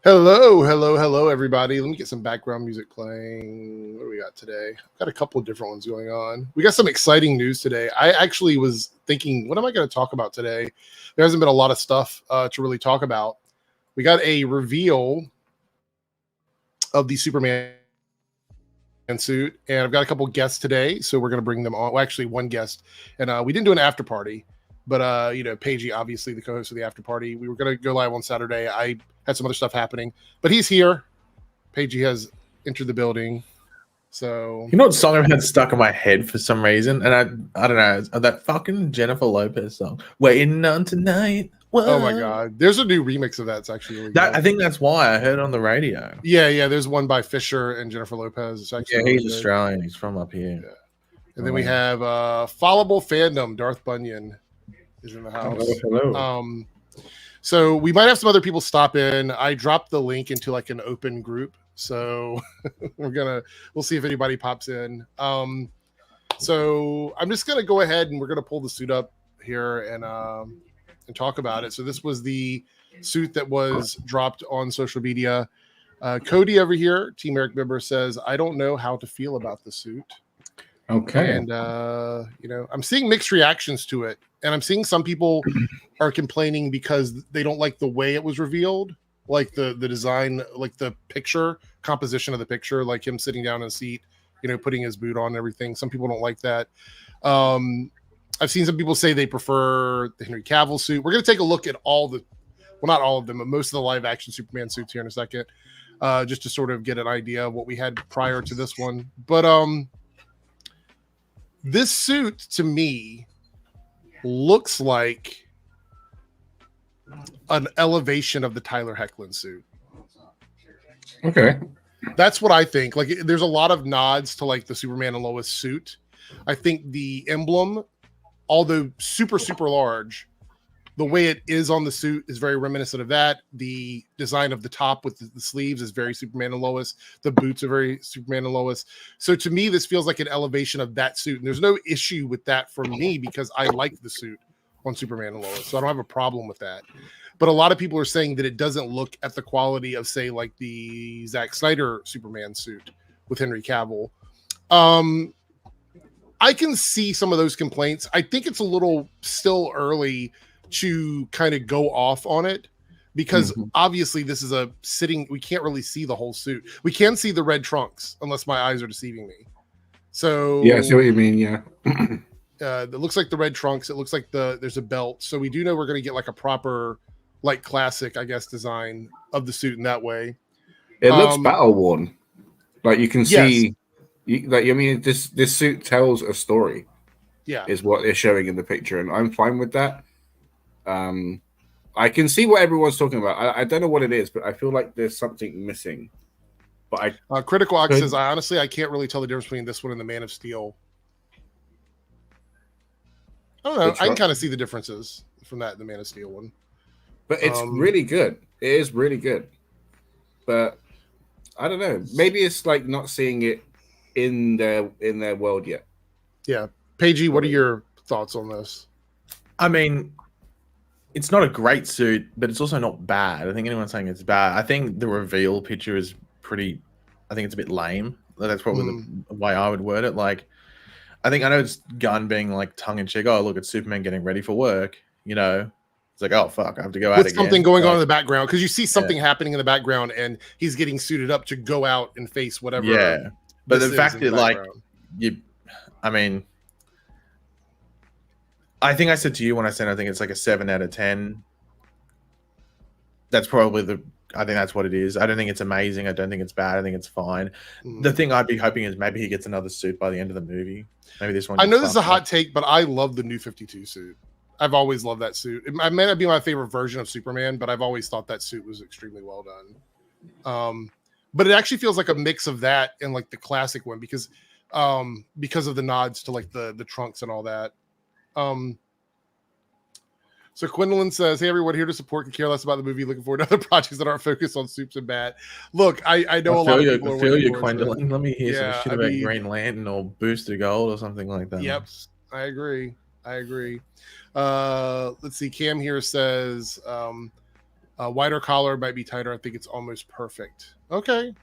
Hello, everybody. Let me get some background music playing. What do we got today? Got a couple of different ones going on. We got some exciting news today. I actually was thinking, what am I going to talk about today? There hasn't been a lot of stuff to really talk about. We got a reveal of the Superman suit, and I've got a couple guests today, so we're going to bring them on. Well, actually, one guest, and we didn't do an after party, but Paigey, obviously the co-host of the after party. We were going to go live on Saturday. I had some other stuff happening, but he's here. Paigey has entered the building. So you know what song I've had stuck in my head for some reason, and I don't know, that fucking Jennifer Lopez song, "Waiting on Tonight." Whoa. Oh my god, there's a new remix of that. It's actually really good. I think that's why I heard it on the radio. Yeah. There's one by Fisher and Jennifer Lopez. It's actually really he's good. Australian. He's from up here. Yeah. And then we have Followable Fandom. Darth Bunyan is in the house. Hello. So we might have some other people stop in. I dropped the link into like an open group, so we'll see if anybody pops in. So I'm just gonna go ahead and we're gonna pull the suit up here and talk about it. So this was the suit that was dropped on social media. Cody over here, Team Airrick member, says, "I don't know how to feel about the suit." Okay. And I'm seeing mixed reactions to it, and I'm seeing some people are complaining because they don't like the way it was revealed, like the design, like the picture composition of the picture, like him sitting down in a seat, putting his boot on and everything. Some people don't like that. I've seen some people say they prefer the Henry Cavill suit. We're going to take a look at not all of them, but most of the live action Superman suits here in a second, just to sort of get an idea of what we had prior to this one. But this suit to me looks like an elevation of the Tyler Hoechlin suit. Okay. That's what I think. Like, there's a lot of nods to like the Superman and Lois suit. I think the emblem, although super, super large, the way it is on the suit is very reminiscent of that. The design of the top with the sleeves is very Superman and Lois. The boots are very Superman and Lois. So to me, this feels like an elevation of that suit. And there's no issue with that for me because I like the suit on Superman and Lois. So I don't have a problem with that. But a lot of people are saying that it doesn't look at the quality of, say, like the Zack Snyder Superman suit with Henry Cavill. I can see some of those complaints. I think it's a little still early to kind of go off on it because obviously this is we can't really see the whole suit. We can see the red trunks unless my eyes are deceiving me. So yeah, I see what you mean. Yeah. It looks like the red trunks. It looks like there's a belt. So we do know we're going to get like a proper, like classic, I guess, design of the suit in that way. It looks battle worn. Like you can see, this suit tells a story. Yeah, is what they're showing in the picture, and I'm fine with that. I can see what everyone's talking about. I don't know what it is, but I feel like there's something missing. But Critical Ox says, I can't really tell the difference between this one and the Man of Steel. I don't know. I can kind of see the differences from that and the Man of Steel one. But it's really good. It is really good. But I don't know. Maybe it's like not seeing it in their world yet. Yeah. Paigey, what are your thoughts on this? I mean, it's not a great suit, but it's also not bad. I think anyone saying it's bad. I think the reveal picture is pretty. I think it's a bit lame. That's probably the way I would word it. Like, I know it's Gunn being like tongue in cheek. Oh, look, it's Superman getting ready for work. It's like, oh fuck, I have to go out with again. Something going on in the background because you see something happening in the background, and he's getting suited up to go out and face whatever. Yeah, but the fact that I think I said to you when I said I think it's like a 7 out of 10. That's probably I think that's what it is. I don't think it's amazing. I don't think it's bad. I think it's fine. The thing I'd be hoping is maybe he gets another suit by the end of the movie. Maybe this one. I know this is a hot take, but I love the New 52 suit. I've always loved that suit. It may not be my favorite version of Superman, but I've always thought that suit was extremely well done. But it actually feels like a mix of that and like the classic one because of the nods to like the trunks and all that. So Quindolin says, "Hey everyone, here to support. Can care less about the movie. Looking forward to other projects that aren't focused on soups and bat." Look, I know a lot of people. I feel you, Quindolin. Let me hear some shit about Green Lantern or Booster Gold or something like that. Yep, I agree. Let's see. Cam here says, Wider collar might be tighter. I think it's almost perfect. Okay.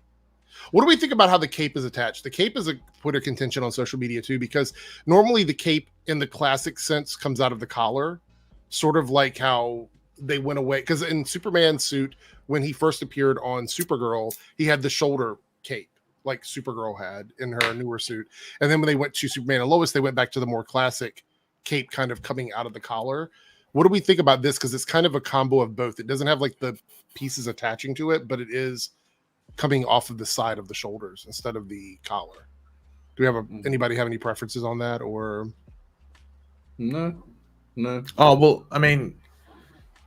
What do we think about how the cape is attached? The cape is a point of contention on social media too, because normally the cape in the classic sense comes out of the collar, sort of like how they went away. Because in Superman's suit, when he first appeared on Supergirl, he had the shoulder cape like Supergirl had in her newer suit. And then when they went to Superman and Lois, they went back to the more classic cape kind of coming out of the collar. What do we think about this? Because it's kind of a combo of both. It doesn't have like the pieces attaching to it, but it is coming off of the side of the shoulders instead of the collar. Do we have anybody have any preferences on that, or no? Oh well, I mean,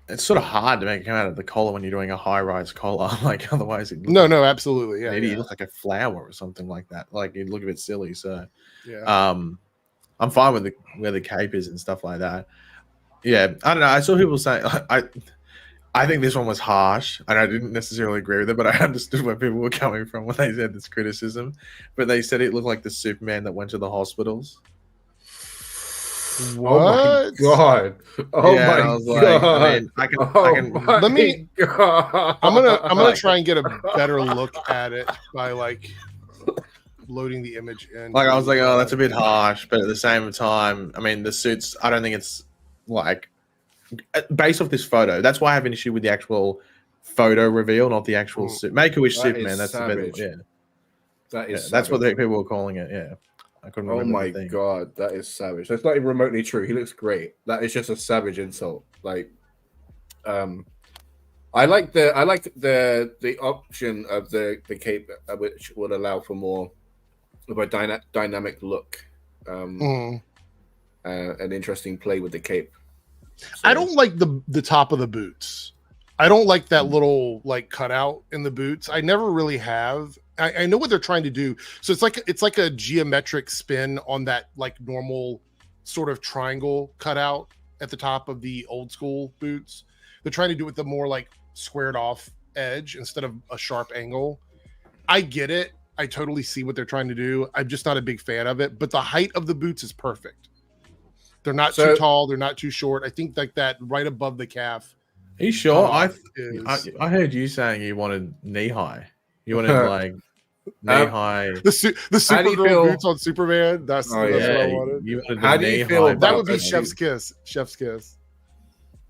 it's sort of hard to make it come out of the collar when you're doing a high-rise collar. Like otherwise, it no, absolutely, yeah. Maybe yeah. it looks like a flower or something like that. Like it look a bit silly. So, yeah. I'm fine with where the cape is and stuff like that. Yeah, I don't know. I saw people say I think this one was harsh, and I didn't necessarily agree with it, but I understood where people were coming from when they said this criticism. But they said it looked like the Superman that went to the hospitals. What? Oh my god! Oh yeah, my I was god! Like, I can. Let me. God. I'm gonna try and get a better look at it by like loading the image in. Like I was like, oh, that's a bit harsh, but at the same time, I mean, the suits. I don't think it's like based off this photo. That's why I have an issue with the actual photo reveal, not the actual suit. Make-A-Wish Superman. That's the better. Yeah, that is. That's what people were calling it. Yeah. I couldn't remember. Oh my god, that is savage. That's not even remotely true. He looks great. That is just a savage insult. Like, I like the option of the cape, which would allow for more of a dynamic look, an interesting play with the cape. So, I don't like the top of the boots. I don't like that little like cutout in the boots. I never really have. I know what they're trying to do. So it's like a geometric spin on that like normal sort of triangle cutout at the top of the old school boots. They're trying to do it with the more like squared off edge instead of a sharp angle. I get it. I totally see what they're trying to do. I'm just not a big fan of it. But the height of the boots is perfect. They're not too tall. They're not too short. I think like that right above the calf. Are you sure? I heard you saying you wanted knee high. You wanted like knee high. The Supergirl boots on Superman. That's what I wanted. You wanted how do you feel that would be chef's kiss. Chef's kiss.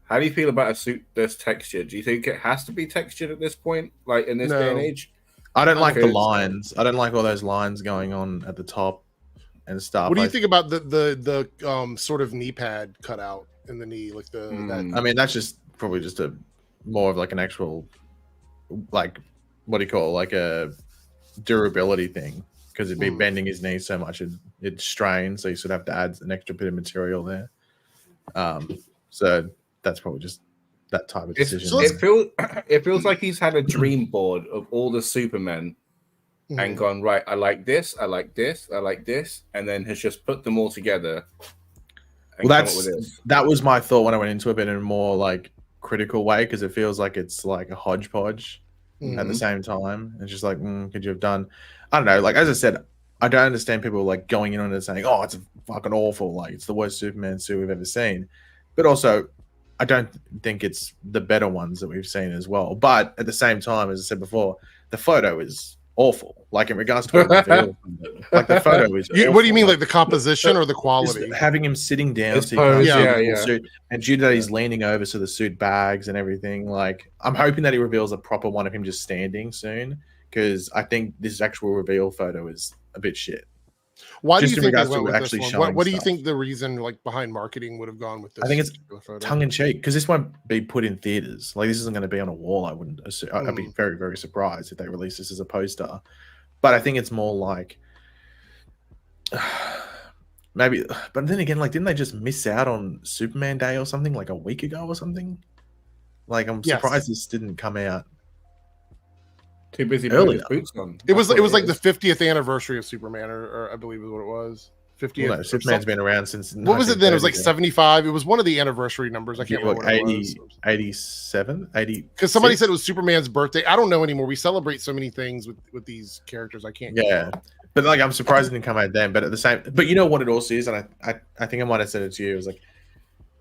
How do you feel about a suit that's textured? Do you think it has to be textured at this point, like in this day and age? I don't like the lines. I don't like all those lines going on at the top and stuff. What do you think about the sort of knee pad cutout in the knee, like the? I mean, that's just probably just a more of like an actual, like, what do you call it? Like a durability thing, because it'd be bending his knee so much it strains, so you sort of have to add an extra bit of material there. So that's probably just that type of decision. It feels like he's had a dream board of all the Supermen and gone, right, I like this, I like this, I like this, and then has just put them all together. Well, that was my thought when I went into it, but in a more like critical way, because it feels like it's like a hodgepodge at the same time. It's just like, could you have done? I don't know. Like as I said, I don't understand people like going in on it saying, "Oh, it's fucking awful. Like it's the worst Superman suit we've ever seen." But also, I don't think it's the better ones that we've seen as well. But at the same time, as I said before, the photo is awful. Like in regards to like the photo is. What do you mean, like the composition or the quality? Having him sitting down, suit, and due to that he's leaning over, so the suit bags and everything. Like I'm hoping that he reveals a proper one of him just standing soon, because I think this actual reveal photo is a bit shit. Why do you think they went with this one? What do you think the reason like behind marketing would have gone with this? I think it's tongue in cheek, because this won't be put in theaters. Like this isn't going to be on a wall. I wouldn't assume. I'd be very, very surprised if they release this as a poster. But I think it's more like maybe. But then again, like, didn't they just miss out on Superman Day or something like a week ago or something? Like, I'm surprised this didn't come out. Too busy putting his boots on. It was like the 50th anniversary of Superman, or I believe is what it was. 50th. Well, no, Superman's been around since. What was it then? It was like 75. It was one of the anniversary numbers. I can't remember what 80, it was. 87, 80. Because somebody said it was Superman's birthday. I don't know anymore. We celebrate so many things with these characters. I can't. Yeah, but like I'm surprised it didn't come out then. But at the same, but you know what it also is, and I think I might have said it to you. It was like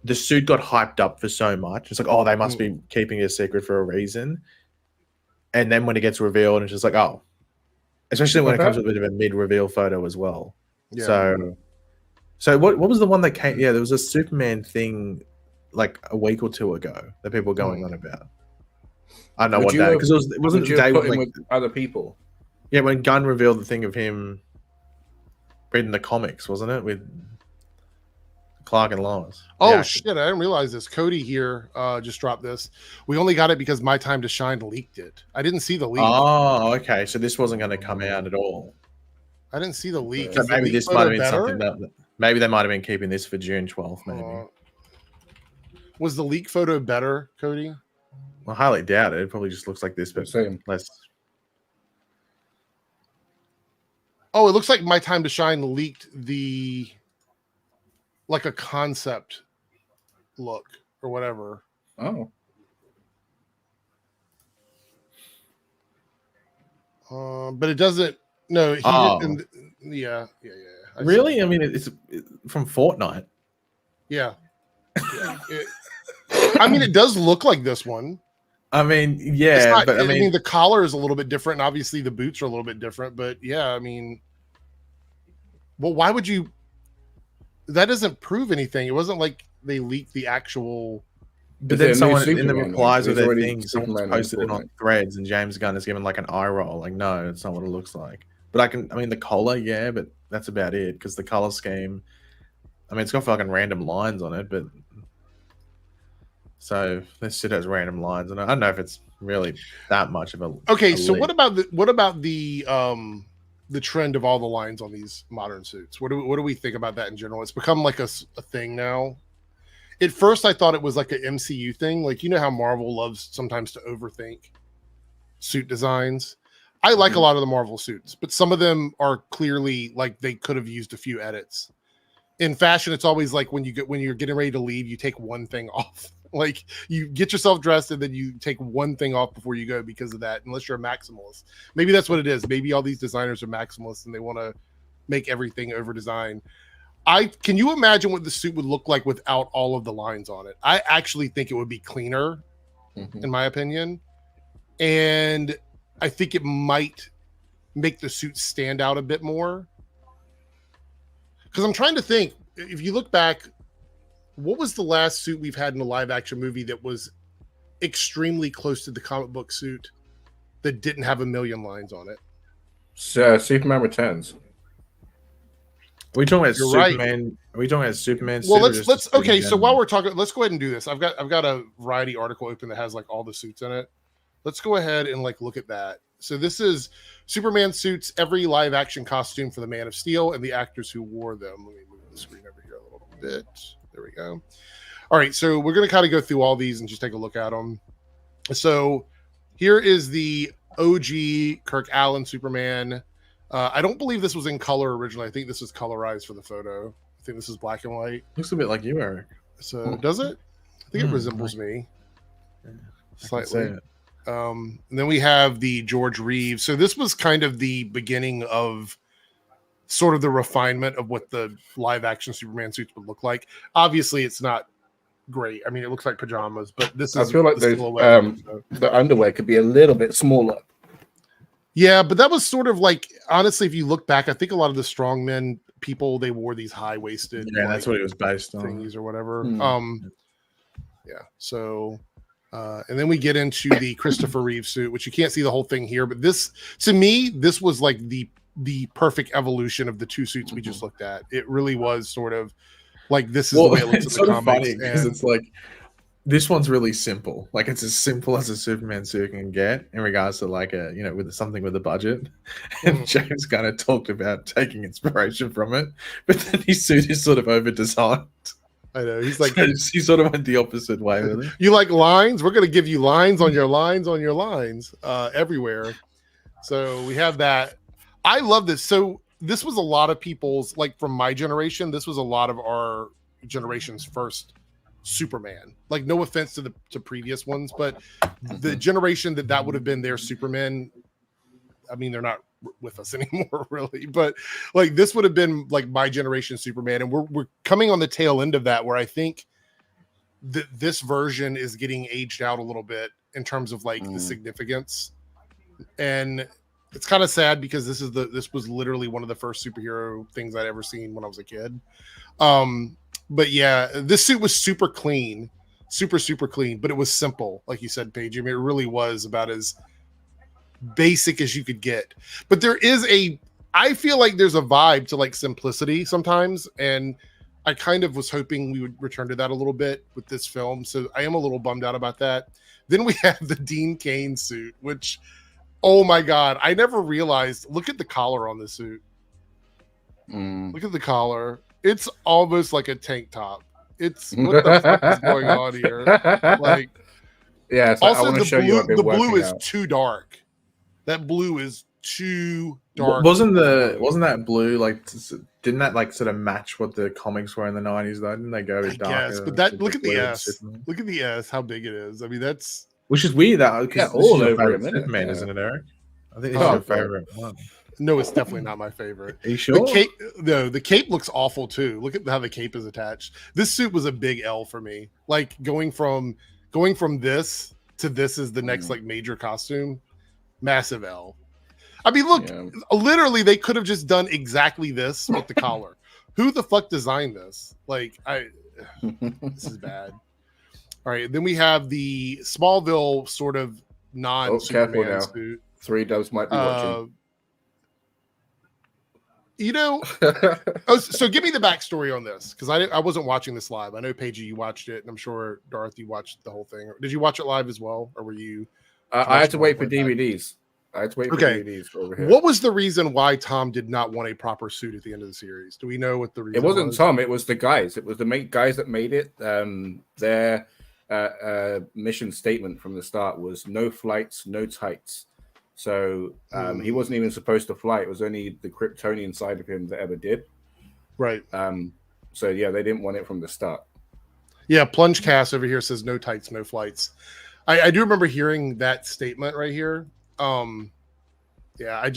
the suit got hyped up for so much. It's like, oh, they must be keeping it a secret for a reason. And then when it gets revealed, it's just like, oh, especially when it comes with a bit of a mid-reveal photo as well. Yeah. So what was the one that came? Yeah, there was a Superman thing like a week or two ago that people were going on about. I don't know what day, because it wasn't the day with other people. Yeah, when Gunn revealed the thing of him reading the comics, wasn't it, with Clark and Lois? Oh shit! I didn't realize this. Cody here just dropped this. We only got it because My Time to Shine leaked it. I didn't see the leak. Oh, okay. So this wasn't going to come out at all. I didn't see the leak. So maybe this might have been something that maybe they might have been keeping this for June 12th. Maybe was the leak photo better, Cody? I highly doubt it. It probably just looks like this, but less. Oh, it looks like My Time to Shine leaked like a concept look or whatever. Oh. But it doesn't. No, he didn't. Yeah. Really? I mean, it's from Fortnite. Yeah. I mean, it does look like this one. I mean, yeah, but I mean, the collar is a little bit different. And obviously, the boots are a little bit different. But yeah, I mean, well, why would you? That doesn't prove anything. It wasn't like they leaked the actual. But then someone in the replies of their thing, someone posted it on Threads, and James Gunn has given like an eye roll. Like, no, it's not what it looks like. But I mean, the collar, yeah, but that's about it, because the color scheme, I mean, it's got fucking random lines on it, but so this shit has random lines, and I don't know if it's really that much of a. Okay, so what about the trend of all the lines on these modern suits? What do we think about that in general? It's become like a thing now. At first, I thought it was like an MCU thing. Like, you know how Marvel loves sometimes to overthink suit designs. I like a lot of the Marvel suits, but some of them are clearly like they could have used a few edits. In fashion, it's always like when you're getting ready to leave, you take one thing off. Like, you get yourself dressed and then you take one thing off before you go because of that, unless you're a maximalist. Maybe that's what it is. Maybe all these designers are maximalists and they want to make everything over design. Can you imagine what the suit would look like without all of the lines on it? I actually think it would be cleaner, in my opinion. And I think it might make the suit stand out a bit more. Because I'm trying to think, if you look back, what was the last suit we've had in a live action movie that was extremely close to the comic book suit that didn't have a million lines on it? Superman Returns. Are we talking about Superman? Right. Are we talking about Superman? Well, let's okay. So while we're talking, let's go ahead and do this. I've got a Variety article open that has like all the suits in it. Let's go ahead and like look at that. So this is Superman suits, every live action costume for the Man of Steel and the actors who wore them. Let me move the screen over here a little bit. There we go. All right, so we're going to kind of go through all these and just take a look at them. So here is the OG Kirk Allen Superman. I don't believe this was in color originally. I think this was colorized for the photo. I think this is black and white. Looks a bit like you, Eric. So does it? I think it resembles me slightly. And then we have the George Reeves. So this was kind of the beginning of sort of the refinement of what the live action Superman suits would look like. Obviously, it's not great. I mean, it looks like pajamas, but this is. I feel like the underwear could be a little bit smaller. Yeah, but that was sort of like, honestly, if you look back, I think a lot of the strongmen people, they wore these high-waisted. Yeah, that's what it was based on. Thingies or whatever. Yeah, so. And then we get into the Christopher Reeve suit, which you can't see the whole thing here, but this, to me, this was like the perfect evolution of the two suits we just looked at. It really was sort of like, this is the way it looks in the comics. Because it's like, this one's really simple. Like, it's as simple as a Superman suit can get in regards to like a, with something with a budget. And James kind of talked about taking inspiration from it, but then his suit is sort of over designed. I know. He's like, he sort of went the opposite way with it. You like lines? We're going to give you lines on your lines on your lines everywhere. So we have that. I love this. So this was a lot of people's, like from my generation, this was a lot of our generation's first Superman. Like, no offense to previous ones, but the generation that would have been their Superman, I mean, they're not with us anymore really, but like this would have been like my generation Superman, and we're coming on the tail end of that, where I think this version is getting aged out a little bit in terms of like the significance, and it's kind of sad because this was literally one of the first superhero things I'd ever seen when I was a kid. But yeah, this suit was super clean, super clean, but it was simple, like you said, Paige. I mean, it really was about as basic as you could get. But I feel like there's a vibe to like simplicity sometimes, and I kind of was hoping we would return to that a little bit with this film. So I am a little bummed out about that. Then we have the Dean Cain suit, which, oh my God, I never realized. Look at the collar on the suit. Look at the collar. It's almost like a tank top. It's what the fuck is going on here? Like, yeah. So also, I want to show you. the blue is too dark. That blue is too dark. Wasn't that blue like? Didn't that like sort of match what the comics were in the 90s though? Didn't they go a bit darker? Yes, but that look at the S. Look at the S. How big it is. I mean, that's which is weird though. Because all over a minute, Superman, isn't it, Eric? I think this is your favorite one. No, it's definitely not my favorite. Are you sure? The cape looks awful too. Look at how the cape is attached. This suit was a big L for me. Like going from this to this is the next like major costume. Massive L. I mean, look, literally they could have just done exactly this with the collar. Who the fuck designed this? Like, this is bad. All right, then we have the Smallville sort of non-Superman suit. 3 Doves might be watching. You know, so give me the backstory on this, because I wasn't watching this live. I know, Paige, you watched it, and I'm sure, Dorothy, watched the whole thing. Did you watch it live as well, or were you? I had to wait for DVDs. DVDs over here. What was the reason why Tom did not want a proper suit at the end of the series? Do we know what the reason was? It wasn't Tom. It was the guys. It was the guys that made it. Their mission statement from the start was no flights, no tights. So he wasn't even supposed to fly. It was only the Kryptonian side of him that ever did. Right. So yeah, they didn't want it from the start. Yeah, Plunge Cast over here says no tights, no flights. I do remember hearing that statement right here. Yeah, I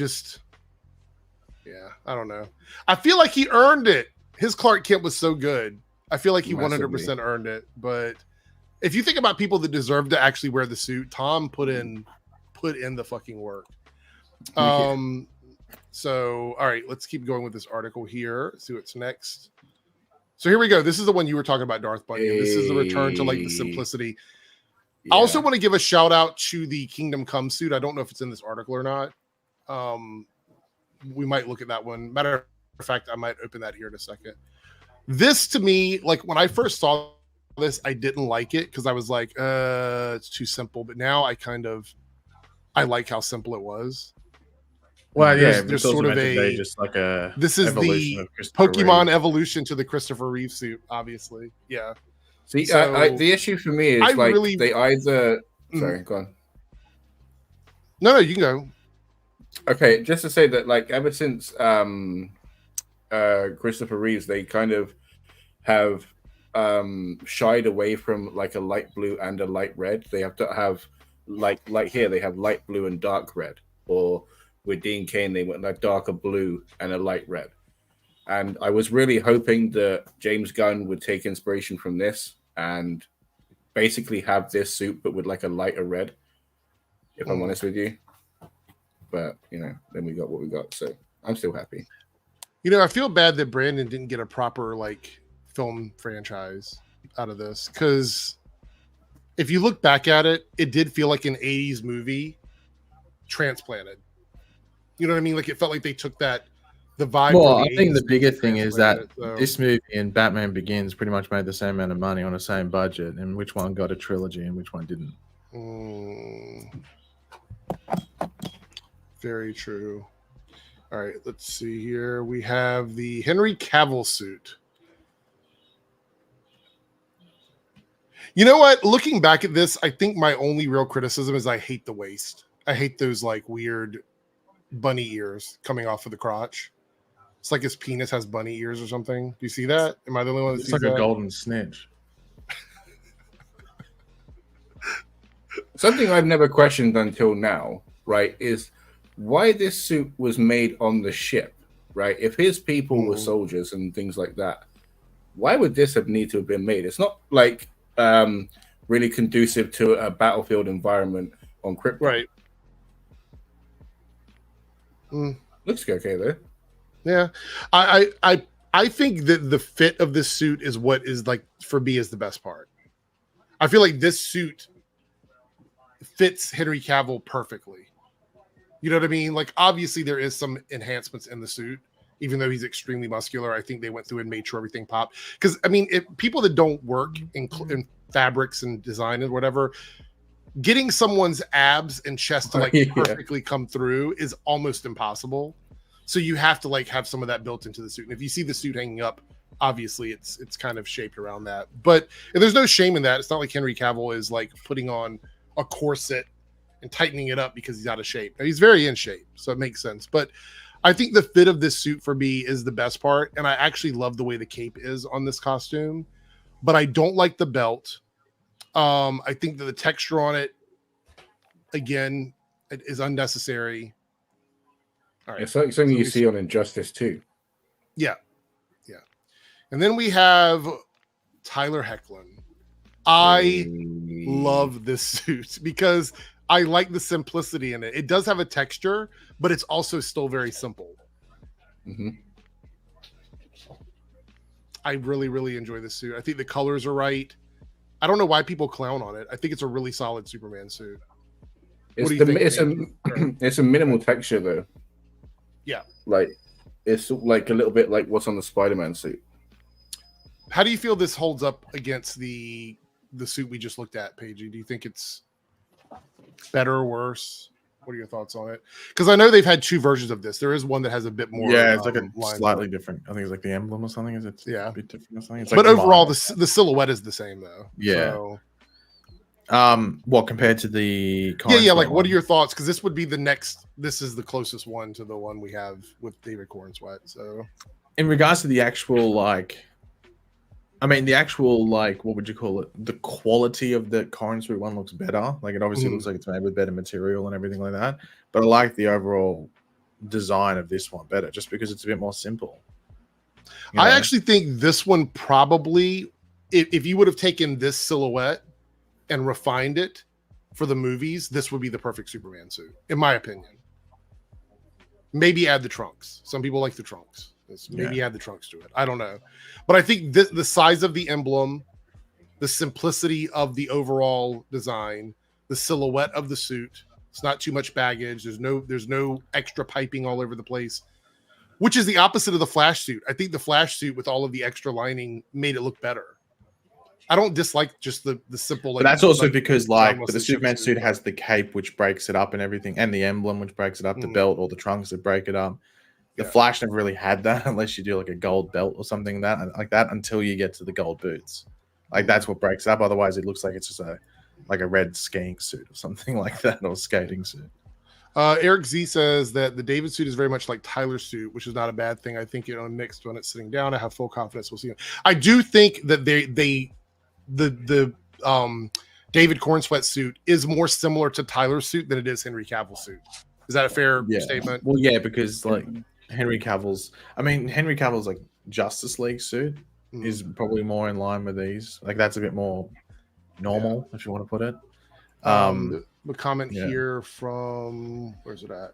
don't know. I feel like he earned it. His Clark Kent was so good. I feel like he 100% earned it. But if you think about people that deserve to actually wear the suit, Tom put in the fucking work. So all right, let's keep going with this article here. See what's next. So here we go. This is the one you were talking about, Darth Bunny. This is the return to like the simplicity. Yeah. I also want to give a shout out to the Kingdom Come suit. I don't know if it's in this article or not. We might look at that one. Matter of fact, I might open that here in a second. This to me, like when I first saw this, I didn't like it because I was like, it's too simple. But now I like how simple it was. Well, yeah, there's sort of this is the Pokemon evolution to the Christopher Reeve suit, obviously. Yeah. See, the issue for me is they either. Sorry, go on. No, you can go. Okay, just to say that, like, ever since Christopher Reeves, they kind of have shied away from like a light blue and a light red. They have to have like here they have light blue and dark red, or with Dean Cain they went like darker blue and a light red. And I was really hoping that James Gunn would take inspiration from this and basically have this suit, but with like a lighter red, if I'm honest with you. But, you know, then we got what we got. So I'm still happy. You know, I feel bad that Brandon didn't get a proper like film franchise out of this, because if you look back at it, it did feel like an 80s movie transplanted. You know what I mean? Like it felt like they took the vibe. Well, I think the bigger thing is that this movie and Batman Begins pretty much made the same amount of money on the same budget, and which one got a trilogy and which one didn't. Very true. All right, let's see here. We have the Henry Cavill suit. You know what? Looking back at this, I think my only real criticism is I hate the waist. I hate those like weird bunny ears coming off of the crotch. It's like his penis has bunny ears or something. Do you see that? Am I the only one that sees that? It's like a golden snitch. Something I've never questioned until now, right, is why this suit was made on the ship, right? If his people were soldiers and things like that, why would this have need to have been made? It's not like really conducive to a battlefield environment on Krypton. Right. Looks okay though. Yeah, I think that the fit of this suit is what is like for me is the best part. I feel like this suit fits Henry Cavill perfectly. You know what I mean? Like obviously there is some enhancements in the suit, even though he's extremely muscular. I think they went through and made sure everything popped. Because I mean, people that don't work in fabrics and design and whatever, getting someone's abs and chest to like perfectly come through is almost impossible. So you have to like have some of that built into the suit. And if you see the suit hanging up, obviously it's kind of shaped around that. But there's no shame in that. It's not like Henry Cavill is like putting on a corset and tightening it up because he's out of shape. Now, he's very in shape, so it makes sense. But I think the fit of this suit for me is the best part. And I actually love the way the cape is on this costume. But I don't like the belt. I think that the texture on it, again, it is unnecessary. All right. It's like something you see on Injustice too. Yeah. And then we have Tyler Hoechlin. I love this suit because I like the simplicity in it. It does have a texture, but it's also still very simple. Mm-hmm. I really, really enjoy this suit. I think the colors are right. I don't know why people clown on it. I think it's a really solid Superman suit. It's a minimal texture though. Yeah. Like it's like a little bit like what's on the Spider-Man suit. How do you feel this holds up against the suit we just looked at, Paigey? Do you think it's better or worse? What are your thoughts on it? Because I know they've had two versions of this. There is one that has a bit more. Yeah, it's like a slightly different. I think it's like the emblem or something. Is it? Yeah, a bit different or something. It's but like overall, the silhouette is the same though. Yeah. So, what compared to the? Yeah. Like, what are your thoughts? Because this would be the next. This is the closest one to the one we have with David Cornsweat. So, in regards to the actual what would you call it? The quality of the Cornsweat one looks better. Like it obviously looks like it's made with better material and everything like that. But I like the overall design of this one better, just because it's a bit more simple. I actually think this one probably, if you would have taken this silhouette and refined it for the movies, this would be the perfect Superman suit, in my opinion. Maybe add the trunks. Some people like the trunks. Maybe add the trunks to it. I don't know. But I think the size of the emblem, the simplicity of the overall design, the silhouette of the suit, it's not too much baggage. There's no extra piping all over the place, which is the opposite of the Flash suit. I think the Flash suit with all of the extra lining made it look better. I don't dislike just the simple. But that's also because the Superman suit has the cape, which breaks it up and everything, and the emblem, which breaks it up, the belt or the trunks that break it up. The Flash never really had that unless you do like a gold belt or something like that until you get to the gold boots. Like that's what breaks it up. Otherwise, it looks like it's just a red skiing suit or something like that, or skating suit. Eric Z says that the David suit is very much like Tyler's suit, which is not a bad thing. I think mixed when it's sitting down. I have full confidence we'll see him. I do think that the David Cornsweat suit is more similar to Tyler's suit than it is Henry Cavill's suit. Is that a fair statement? Well, yeah, because Henry Cavill's like Justice League suit is probably more in line with these. Like that's a bit more normal, if you want to put it. The comment here from where's it at?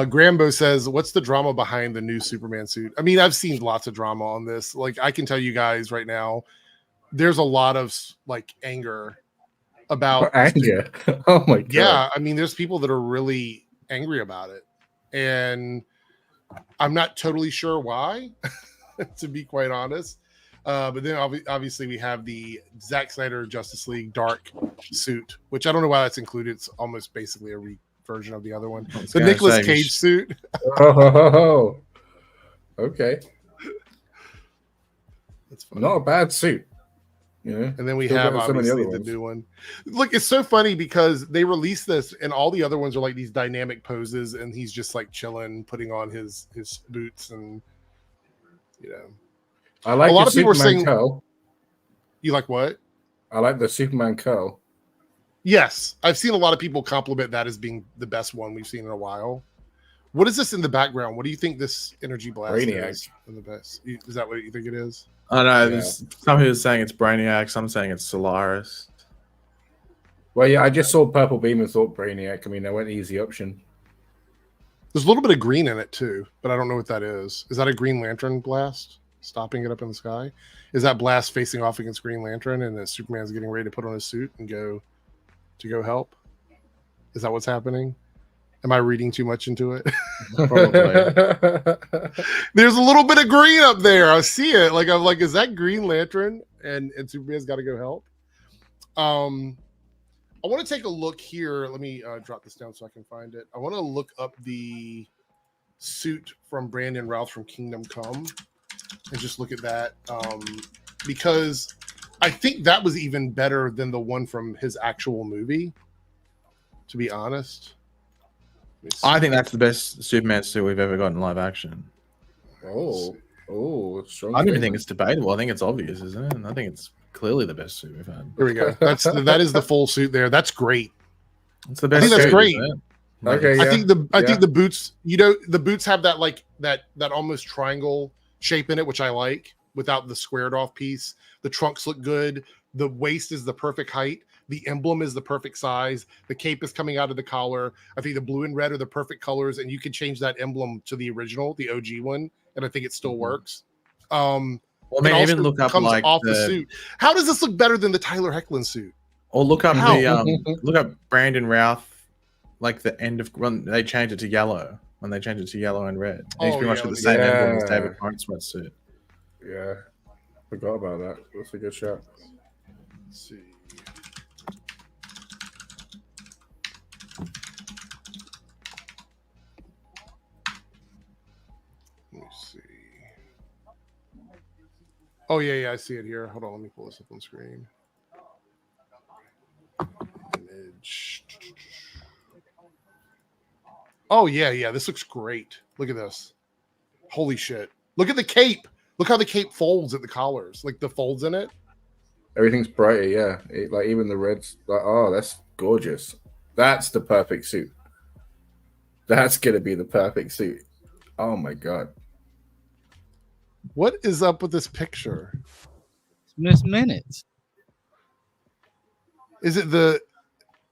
Grambo says, "What's the drama behind the new Superman suit?" I mean, I've seen lots of drama on this. Like, I can tell you guys right now, there's a lot of like anger about anger. Oh my god! Yeah, I mean, there's people that are really angry about it, and I'm not totally sure why, to be quite honest. But then obviously we have the Zack Snyder Justice League Dark suit, which I don't know why that's included. It's almost basically a version of the other one. The Nicolas Cage suit. Oh, okay. That's funny. Not a bad suit. Yeah. And then we have obviously the new one. Look, it's so funny because they released this and all the other ones are like these dynamic poses and he's just like chilling, putting on his boots and I like a lot of people saying curl. You like what? I like the Superman curl. Yes, I've seen a lot of people compliment that as being the best one we've seen in a while. What is this in the background? What do you think this energy blast is in the best? Is that what you think it is? I know. Yeah. There's some who are saying it's Brainiac. Some saying it's Solaris. Well, yeah, I just saw Purple Beam and thought Brainiac. I mean, I went easy option. There's a little bit of green in it too, but I don't know what that is. Is that a Green Lantern blast stopping it up in the sky? Is that blast facing off against Green Lantern, and then Superman's getting ready to put on his suit and go help? Is that what's happening? Am I reading too much into it? Probably. There's a little bit of green up there. I see it. Like I'm like, is that Green Lantern? And Superman's got to go help. I want to take a look here. Let me drop this down so I can find it. I want to look up the suit from Brandon Routh from Kingdom Come and just look at that because I think that was even better than the one from his actual movie, to be honest. I think that's the best Superman suit we've ever got in live action. Oh, strong. I don't even think it's debatable. I think it's obvious, isn't it? And I think it's clearly the best suit we've had. Here we go. That is the full suit there. That's great. It's the best. I think that's suit, great. isn't it? Okay, yeah. I think the boots, the boots have that like that almost triangle shape in it, which I like, without the squared off piece. The trunks look good. The waist is the perfect height. The emblem is the perfect size. The cape is coming out of the collar. I think the blue and red are the perfect colors, and you can change that emblem to the original, the OG one, and I think it still works. Well, man, even look up like off the suit. How does this look better than the Tyler Hoechlin suit? Or look up How? look up Brandon Routh, like the end of when they changed it to yellow. When they changed it to yellow and red, he's pretty much got the same emblem as David Corn sweatsuit. Yeah, forgot about that. That's a good shot. Let's see. Let me see. Oh yeah, I see it here. Hold on, let me pull this up on screen. Image. Oh yeah, this looks great. Look at this. Holy shit. Look at the cape. Look how the cape folds at the collars, like the folds in it. Everything's brighter, yeah. Like even the reds, like, oh, that's gorgeous. That's the perfect suit. That's gonna be the perfect suit. Oh my god. What is up with this picture? Miss Minutes. Is it the?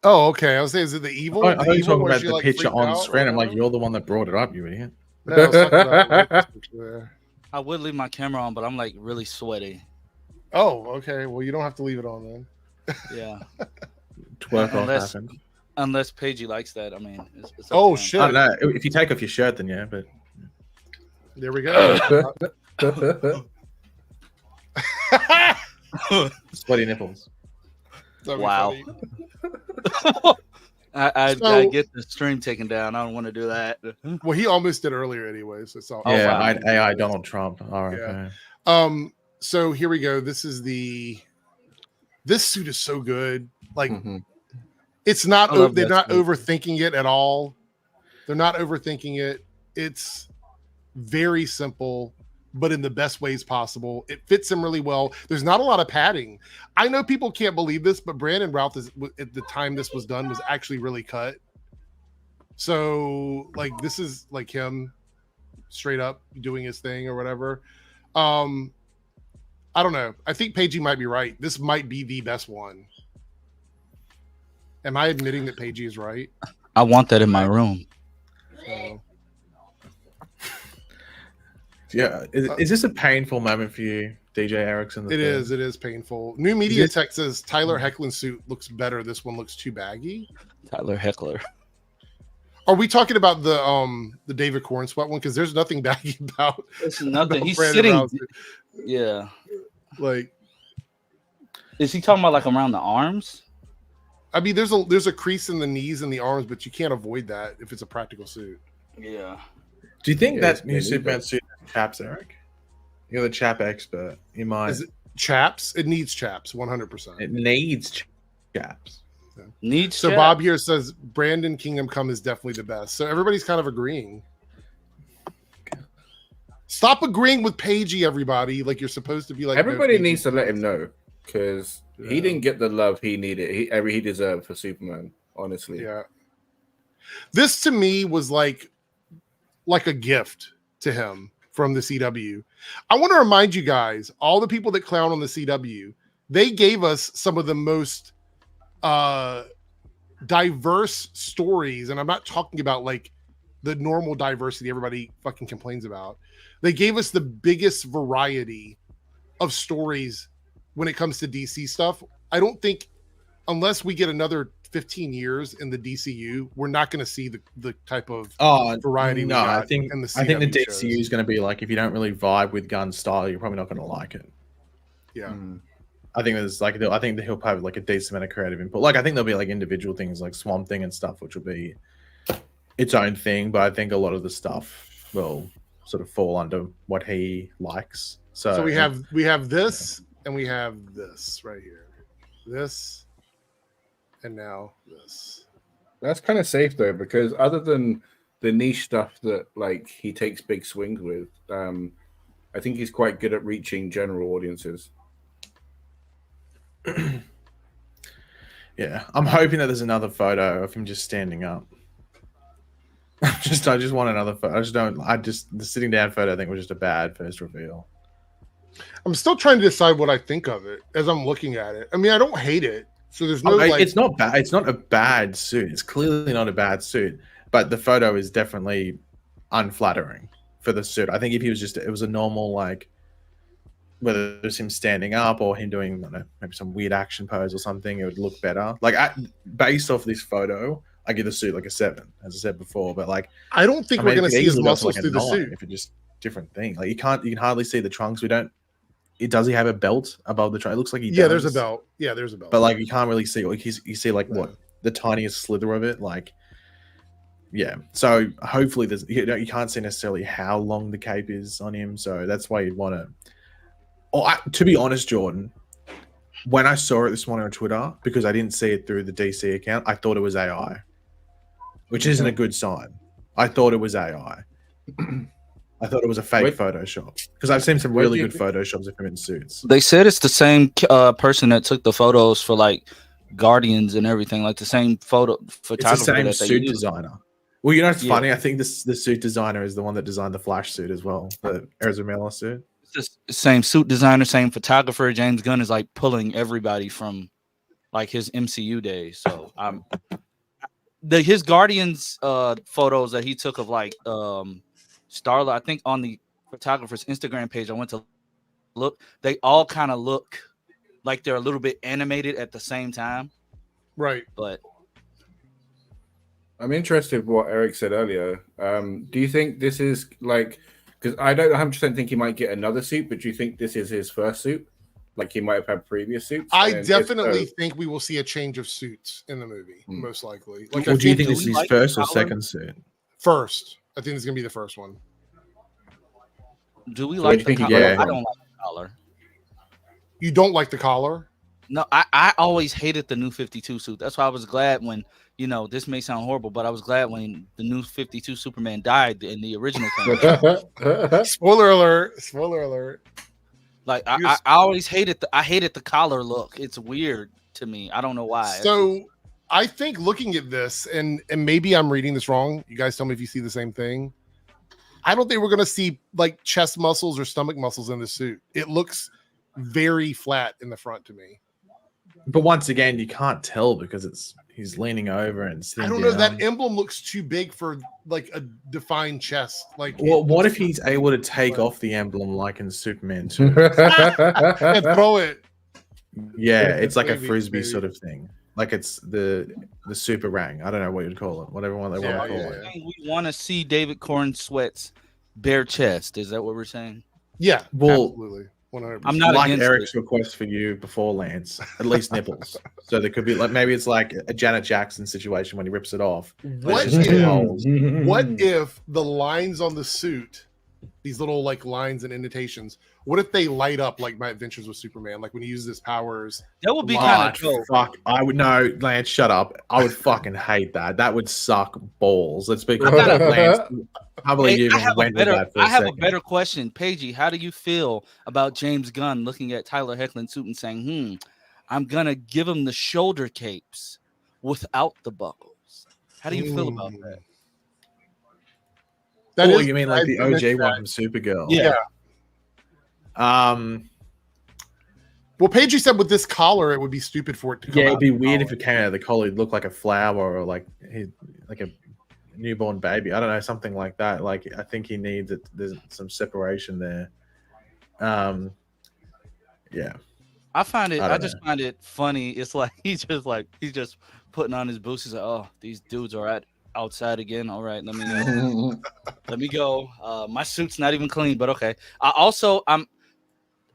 Oh, okay. I was saying, is it the evil? I thought you were talking about she, the like, picture freaked on out screen. or I'm like, whatever? you're the one that brought it up, you idiot. No, I was talking about this picture there. I would leave my camera on, but I'm like really sweaty. Oh, okay. Well, you don't have to leave it on then. Yeah. Twerk off Unless- happened. Unless Paigey likes that. I mean, it's up Oh to him. shit! I don't know. If you take off your shirt, then yeah, but There we go. sweaty nipples. That'd be Wow. funny. I So- get the stream taken down. I don't want to do that. Well, he almost did earlier, anyways. It's all. Oh, Yeah, wow. AI Donald Trump. All right. Yeah. Okay. So here we go. This suit is so good. Like Mhm. it's not. I love They're that not suit. overthinking it at all. They're not overthinking it. It's very simple, but in the best ways possible. It fits him really well. There's not a lot of padding. I know people can't believe this, but Brandon Routh is at the time this was done was actually really cut. So like this is like him straight up doing his thing or whatever. I don't know. I think Paigey might be right. This might be the best one. Am I admitting that Paigey is right? I want that in my room. So, Yeah. Is this a painful moment for you, DJ Erickson? it is painful. New Media Tech says Tyler Hoechlin's suit looks better. This one looks too baggy. Tyler Heckler. Are we talking about the David Corn sweat one? Because there's nothing baggy about. It's nothing. about He's Brandon sitting. Routh's suit. Yeah. Like, Is he talking about like around the arms? I mean, there's a crease in the knees and the arms, but you can't avoid that if it's a practical suit. Yeah. Do you think Yeah, that it's new maybe, Superman but- suit has chaps, Eric? You're the chap expert. You might. Is it chaps? It needs chaps, 100%. It needs chaps. Needs So chat. Bob here says Brandon Kingdom Come is definitely the best. So everybody's kind of agreeing. Stop agreeing with Paigey, everybody. Like you're supposed to be like. Everybody no, needs to let him know because Yeah. he didn't get the love he needed. He deserved for Superman. Honestly, Yeah. This to me was like a gift to him from the CW. I want to remind you guys, all the people that clown on the CW, they gave us some of the most diverse stories, and I'm not talking about like the normal diversity everybody fucking complains about. They gave us the biggest variety of stories when it comes to DC stuff. I don't think, unless we get another 15 years in the DCU, we're not going to see the type of variety we got I think in the CW I think the DCU shows. is going to be like, if you don't really vibe with Gunn style, you're probably not going to like it. Yeah. I think there's like, I think that he'll have like a decent amount of creative input. Like, I think there'll be like individual things like Swamp Thing and stuff, which will be its own thing. But I think a lot of the stuff will sort of fall under what he likes. So we have this, and we have this right here. This, and now this. That's kind of safe though, because other than the niche stuff that like he takes big swings with, I think he's quite good at reaching general audiences. Yeah, I'm hoping that there's another photo of him just standing up. I just want another photo. The sitting down photo I think was just a bad first reveal. I'm still trying to decide what I think of it as I'm looking at it. I mean, I don't hate it. So there's no like... It's not bad. It's not a bad suit. It's clearly not a bad suit, but the photo is definitely unflattering for the suit. I think if he was it was a normal, like, whether it was him standing up or him doing, I don't know, maybe some weird action pose or something, it would look better. Like, based off this photo, I give the suit like a 7, as I said before. But like, I don't think we're going to see his muscles through the suit. If it's just different thing, like you can hardly see the trunks. Does he have a belt above the trunk? It looks like he does. Yeah, there's a belt. Yeah, there's a belt. But like, you can't really see. Like, you see like what, the tiniest slither of it. Like, yeah. So hopefully there's, you can't see necessarily how long the cape is on him. So that's why you'd want to. To be honest, Jordan, when I saw it this morning on Twitter, because I didn't see it through the DC account, I thought it was AI, which isn't a good sign. I thought it was AI. I thought it was a fake Photoshop, because I've seen some really good Photoshops of him in suits. They said it's the same person that took the photos for like Guardians and everything, like the same photographer. It's the same suit designer. Well, you know, it's funny. I think the suit designer is the one that designed the Flash suit as well, the Ezra Miller suit. It's the same suit designer, same photographer. James Gunn is like pulling everybody from like his MCU days. So his Guardians photos that he took of like Starla, I think on the photographer's Instagram page, I went to look, they all kind of look like they're a little bit animated at the same time. Right. But I'm interested in what Eric said earlier. Do you think this is like, because I don't 100% think he might get another suit, but do you think this is his first suit? Like he might have had previous suits? I definitely think we will see a change of suits in the movie, most likely. Like, do you think this is his first or second suit? First. I think this is going to be the first one. Do we like the collar? Yeah. I don't like the collar. You don't like the collar? No, I always hated the new 52 suit. That's why I was glad when, this may sound horrible, but I was glad when the new 52 Superman died in the original thing. Spoiler alert. Spoiler alert. Like, I always hated the collar look. It's weird to me. I don't know why. So I think looking at this, and maybe I'm reading this wrong. You guys tell me if you see the same thing. I don't think we're going to see like chest muscles or stomach muscles in the suit. It looks very flat in the front to me. But once again, you can't tell because he's leaning over and sitting I don't know. That emblem looks too big for like a defined chest. Like, well, what if he's able to take off the emblem like in Superman 2? and throw it? Yeah, it's like a frisbee sort of thing. Like it's the super rang. I don't know what you'd call it. Whatever one they want to call it. We want to see David Corn Sweat's bare chest. Is that what we're saying? Yeah. Well, absolutely. 100%. I'm not like Eric's request for you before, Lance. At least nipples. So there could be like, maybe it's like a Janet Jackson situation when he rips it off. What if the lines on the suit, these little like lines and indentations, what if they light up like My Adventures with Superman? Like when he uses his powers. That would be kind of cool. Fuck, I would know, Lance. Shut up. I would fucking hate that. That would suck balls. Let's be honest, Lance. I believe you went with that for I have a better question, Paigey. How do you feel about James Gunn looking at Tyler Hoechlin's suit and saying, "I'm gonna give him the shoulder capes without the buckles"? How do you feel about that? That Oh, is- you mean like the I meant OG one that. from Supergirl? Yeah. Well, Paige said with this collar, it would be stupid for it to come Yeah, out. it'd be weird if it came out of the collar. It'd look like a flower or like a newborn baby. I don't know, something like that. Like I think he needs it. There's some separation there. Yeah. I find it. I I don't just find it funny. It's like he's just putting on his boots. He's like, oh, these dudes are outside again. All right, let me go. My suit's not even clean, but okay.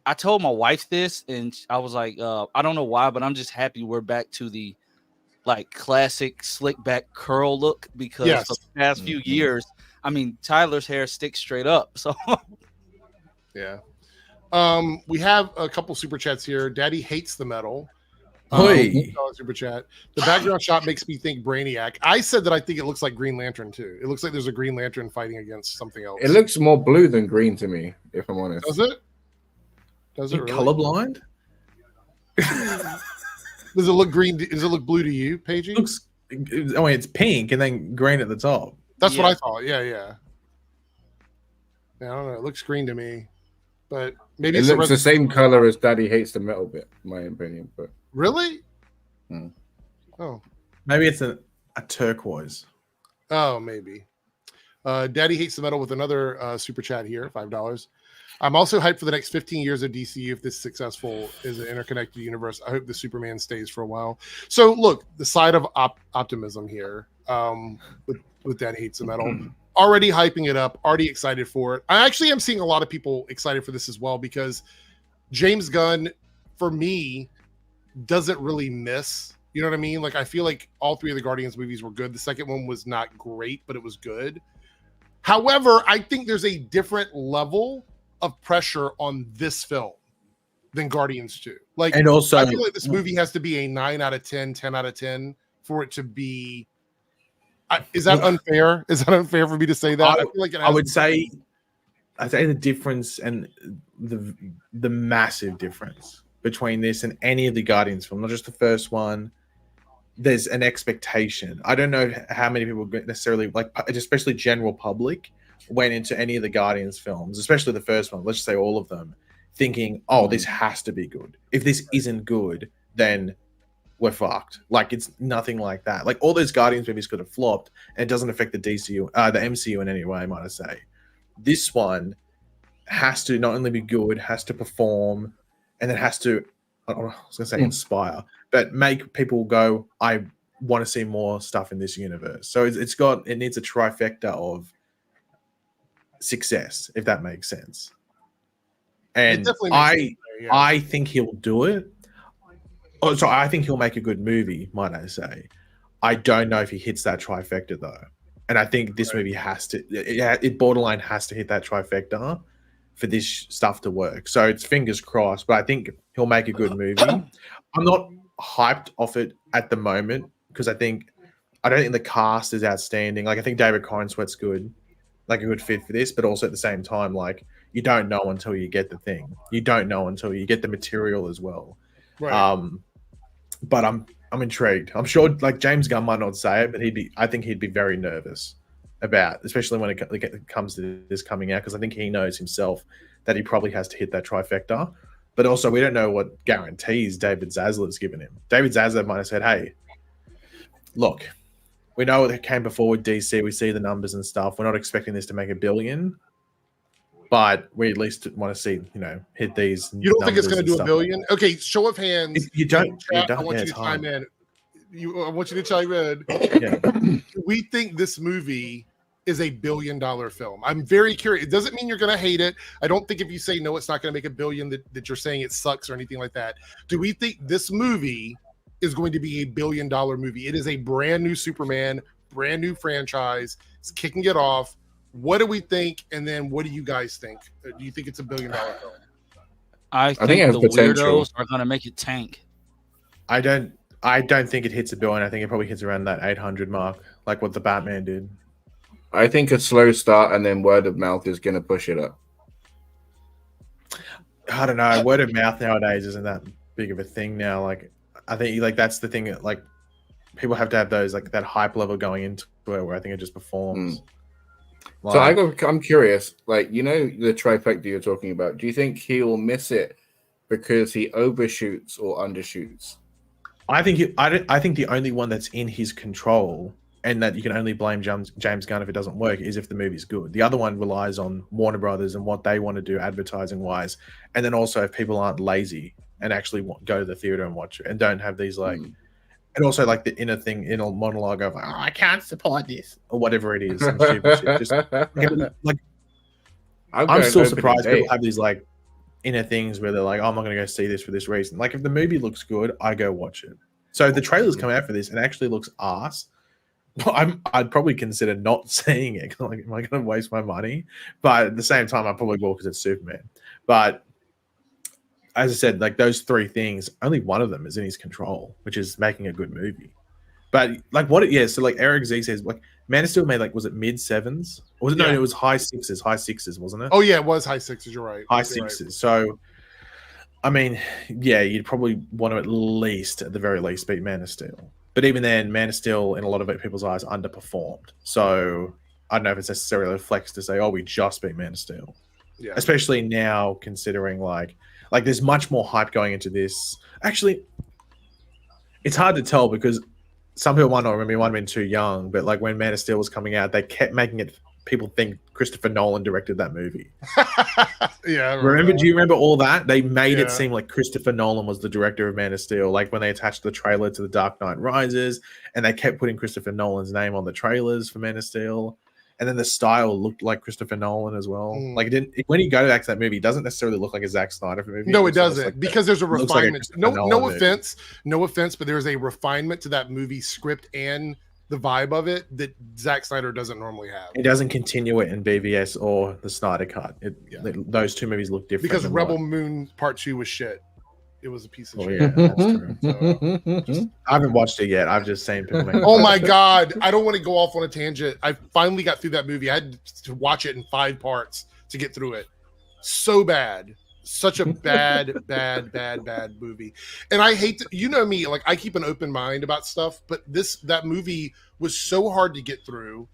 I told my wife this, and I was like, I don't know why, but I'm just happy we're back to the like classic slick back curl look because Yes. for the past few years, I mean, Tyler's hair sticks straight up. So Yeah. We have a couple super chats here. Daddy hates the metal. Hoi. Super chat. The background shot makes me think Brainiac. I said that I think it looks like Green Lantern too. It looks like there's a Green Lantern fighting against something else. It looks more blue than green to me, if I'm honest. Does it? Does it You really? colorblind? Does it look green? Does it look blue to you, Paigey? Looks. I mean, it's pink and then green at the top. That's what Yeah. I thought. Yeah. Yeah, I don't know. It looks green to me, but maybe It it's looks the same color as Daddy hates the metal bit, in my opinion. But Really? Hmm. Oh. Maybe it's a turquoise. Oh, maybe. Daddy hates the metal with another super chat here, $5. I'm also hyped for the next 15 years of DCU if this is successful as an interconnected universe. I hope the Superman stays for a while. So, look, the side of optimism here with Daddy hates the metal. Already hyping it up, already excited for it. I actually am seeing a lot of people excited for this as well because James Gunn, for me, doesn't really miss. You know what I mean? Like, I feel like all three of the Guardians movies were good. The second one was not great, but it was good. However, I think there's a different level of pressure on this film than Guardians 2. Like, And also, I feel like this movie has to be a 9 out of 10, 10 out of 10 for it to be. Is that unfair? Is that unfair for me to say that? I feel like it has I would say, I'd say the difference and the massive difference between this and any of the Guardians film, not just the first one. There's an expectation. I don't know how many people necessarily, like, especially general public, went into any of the Guardians films, especially the first one, let's just say all of them, thinking, oh, this has to be good. If this isn't good, then we're fucked. Like, it's nothing like that. Like, all those Guardians movies could have flopped, and it doesn't affect the MCU in any way, might I say. This one has to not only be good, has to perform, and it has to, I was going to say inspire, but make people go, I want to see more stuff in this universe. So it needs a trifecta of success, if that makes sense. And I think he'll do it. Oh, so I think he'll make a good movie, might I say. I don't know if he hits that trifecta though. And I think this movie has to, it borderline has to hit that trifecta for this stuff to work. So it's fingers crossed, but I think he'll make a good movie. I'm not hyped off it at the moment because I don't think the cast is outstanding. Like, I think David Corenswet's good, like a good fit for this, but also at the same time, like, you don't know until you get the thing. You don't know until you get the material as well. right. But I'm intrigued. I'm sure, like, James Gunn might not say it, but I think he'd be very nervous about, especially when it comes to this coming out, because I think he knows himself that he probably has to hit that trifecta. But also, we don't know what guarantees David Zasler's given him. David Zasler might have said, hey, look, we know what came before with DC. We see the numbers and stuff. We're not expecting this to make $1 billion, but we at least want to see, hit these. You don't think it's going to do $1 like billion? Okay, show of hands. You don't. I want you to chime in. I want you to chime in. Yeah. Do we think this movie is $1 billion film? I'm very curious. It doesn't mean you're going to hate it. I don't think if you say no, it's not going to make $1 billion that you're saying it sucks or anything like that. Do we think this movie is going to be $1 billion movie? It is a brand new Superman, brand new franchise. It's kicking it off. What do we think? And then what do you guys think? Do you think it's $1 billion film? I think it has the potential. weirdos are going to make it tank. I don't think it hits $1 billion. I think it probably hits around that 800 mark, like what the Batman did. I think a slow start and then word of mouth is going to push it up. I don't know. Word of mouth nowadays isn't that big of a thing now. Like, I think like that's the thing that, like, people have to have those, like, that hype level going into it where I think it just performs. So I'm curious, like, you know, the trifecta you're talking about. Do you think he will miss it because he overshoots or undershoots? I think the only one that's in his control and that you can only blame James Gunn if it doesn't work is if the movie's good. The other one relies on Warner Brothers and what they want to do advertising wise, and then also if people aren't lazy and actually go to the theater and watch it and don't have these like. And also, like the inner monologue of, oh, I can't support this or whatever it is. Some stupid shit. Just like, I'm still surprised people have these like inner things where they're like, oh, I'm not going to go see this for this reason. Like, if the movie looks good, I go watch it. So if the trailer's come out for this and actually looks arse, I'd probably consider not seeing it. Like, am I going to waste my money? But at the same time, I probably will because it's Superman. But as I said, like those three things, only one of them is in his control, which is making a good movie. But like so like Eric Z says, like Man of Steel made like, was it mid sevens? Or was it, no, it was high sixes, wasn't it? Oh yeah, it was high sixes, you're right. High sixes. Right. So I mean, yeah, you'd probably want to at the very least beat Man of Steel. But even then, Man of Steel in a lot of people's eyes underperformed. So I don't know if it's necessarily a flex to say, oh, we just beat Man of Steel. Yeah. Especially now considering like there's much more hype going into this. Actually, it's hard to tell because some people might not remember, might have been too young, but like when Man of Steel was coming out, they kept making it people think Christopher Nolan directed that movie. Yeah. Do you remember all that? They made it seem like Christopher Nolan was the director of Man of Steel, like when they attached the trailer to The Dark Knight Rises, and they kept putting Christopher Nolan's name on the trailers for Man of Steel. And then the style looked like Christopher Nolan as well. Like it didn't. When you go back to that movie, it doesn't necessarily look like a Zack Snyder movie. No, it doesn't, because there's a refinement. No offense, but there's a refinement to that movie script and the vibe of it that Zack Snyder doesn't normally have. It doesn't continue it in BVS or the Snyder Cut. Those two movies look different. Because Rebel Moon Part 2 was shit. It was a piece of shit. Yeah, that's true. So, I haven't watched it yet. I've just seen people make Oh my God. I don't want to go off on a tangent. I finally got through that movie. I had to watch it in 5 parts to get through it. So bad. Such a bad movie. And I hate to, you know me, like I keep an open mind about stuff, but that movie was so hard to get through.